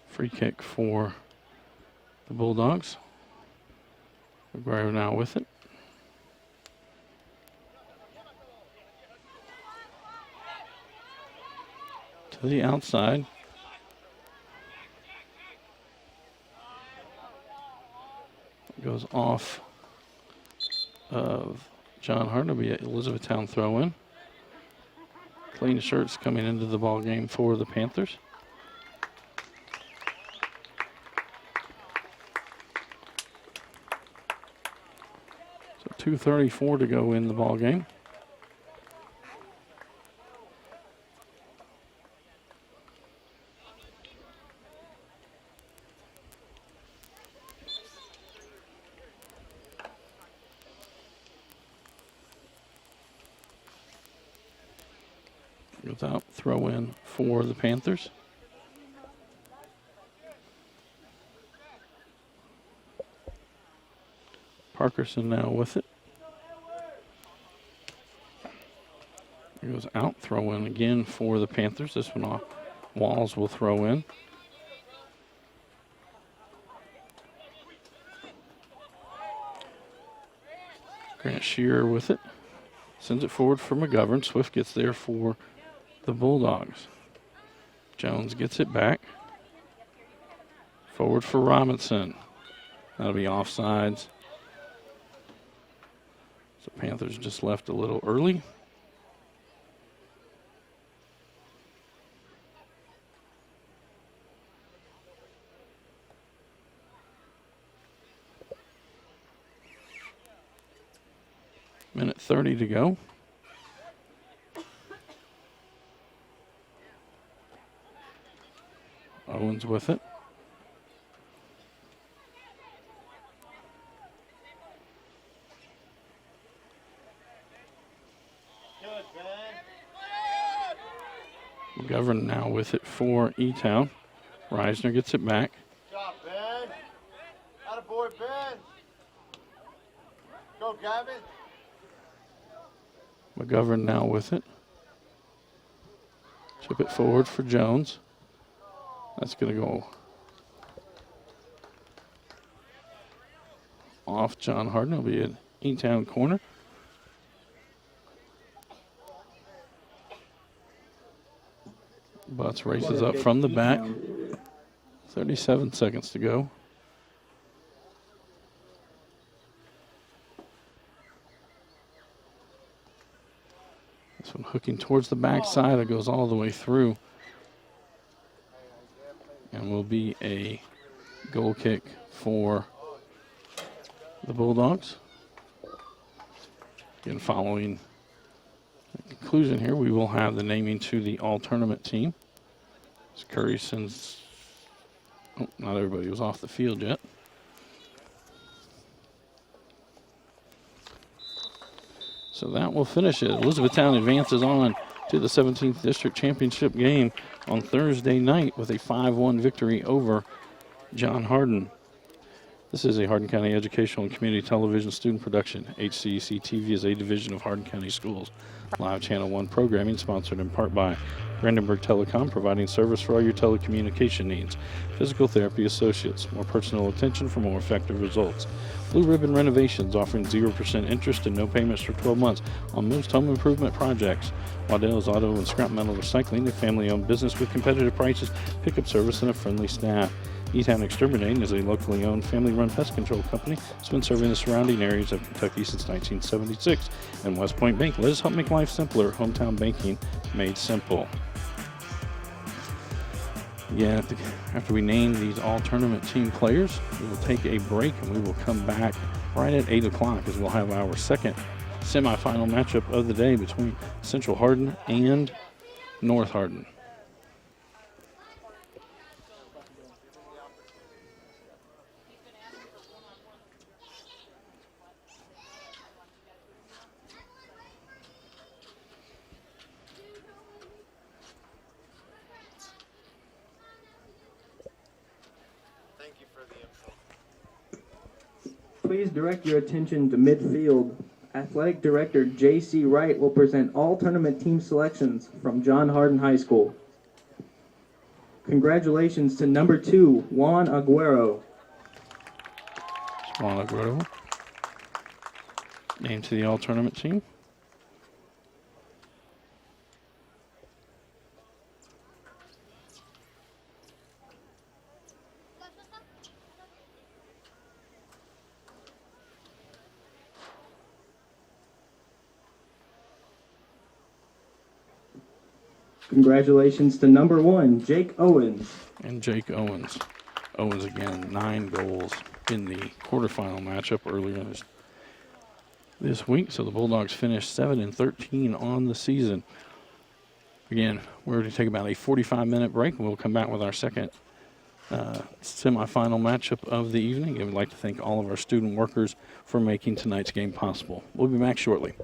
Free kick for the Bulldogs. Aguero now with it. To the outside. Goes off of John Hart. It'll be an Elizabethtown throw-in. Clean shirts coming into the ball game for the Panthers. So 2:34 to go in the ball game. Without throw in for the Panthers. Parkerson now with it. He goes out, throw in again for the Panthers. This one off. Walls will throw in. Grant Shearer with it. Sends it forward for McGovern. Swift gets there for the Bulldogs. Jones gets it back. Forward for Robinson. That'll be offsides. So Panthers just left a little early. Minute 30 to go. Owens with it. McGovern now with it for E-Town. Reisner gets it back. Good job, Ben. Attaboy, Ben. Go, Gavin. McGovern now with it. Chip it forward for Jones. That's going to go off John Harden. It'll be an E-Town corner. Butts races up from the back. 37 seconds to go. This one hooking towards the backside. It goes all the way through. And will be a goal kick for the Bulldogs. Again, following the conclusion here, we will have the naming to the all-tournament team. As Curry sends, oh, not everybody was off the field yet. So that will finish it. Elizabethtown advances on to the 17th District Championship game on Thursday night with a 5-1 victory over John Hardin. This is a Hardin County Educational and Community Television student production. HCEC-TV is a division of Hardin County Schools. Live Channel 1 programming sponsored in part by Brandenburg Telecom, providing service for all your telecommunication needs. Physical Therapy Associates, more personal attention for more effective results. Blue Ribbon Renovations, offering 0% interest and no payments for 12 months on most home improvement projects. Waddell's Auto and Scrap Metal Recycling, a family-owned business with competitive prices, pickup service, and a friendly staff. E-Town Exterminating is a locally owned, family-run pest control company that's been serving the surrounding areas of Kentucky since 1976. And West Point Bank, let us help make life simpler. Hometown banking made simple. Again, after we name these all-tournament team players, we will take a break and we will come back right at 8 o'clock as we'll have our second semifinal matchup of the day between Central Hardin and North Hardin. Thank you for the info. Please direct your attention to midfield. Athletic Director J.C. Wright will present all tournament team selections from John Hardin High School. Congratulations to number 2, Juan Aguero. Juan Aguero named to the all-tournament team. Congratulations to number 1, Jake Owens. And Jake Owens. Owens again, 9 goals in the quarterfinal matchup earlier this week. So the Bulldogs finished 7-13 on the season. Again, we're going to take about a 45-minute break, and we'll come back with our second semifinal matchup of the evening. And we'd like to thank all of our student workers for making tonight's game possible. We'll be back shortly.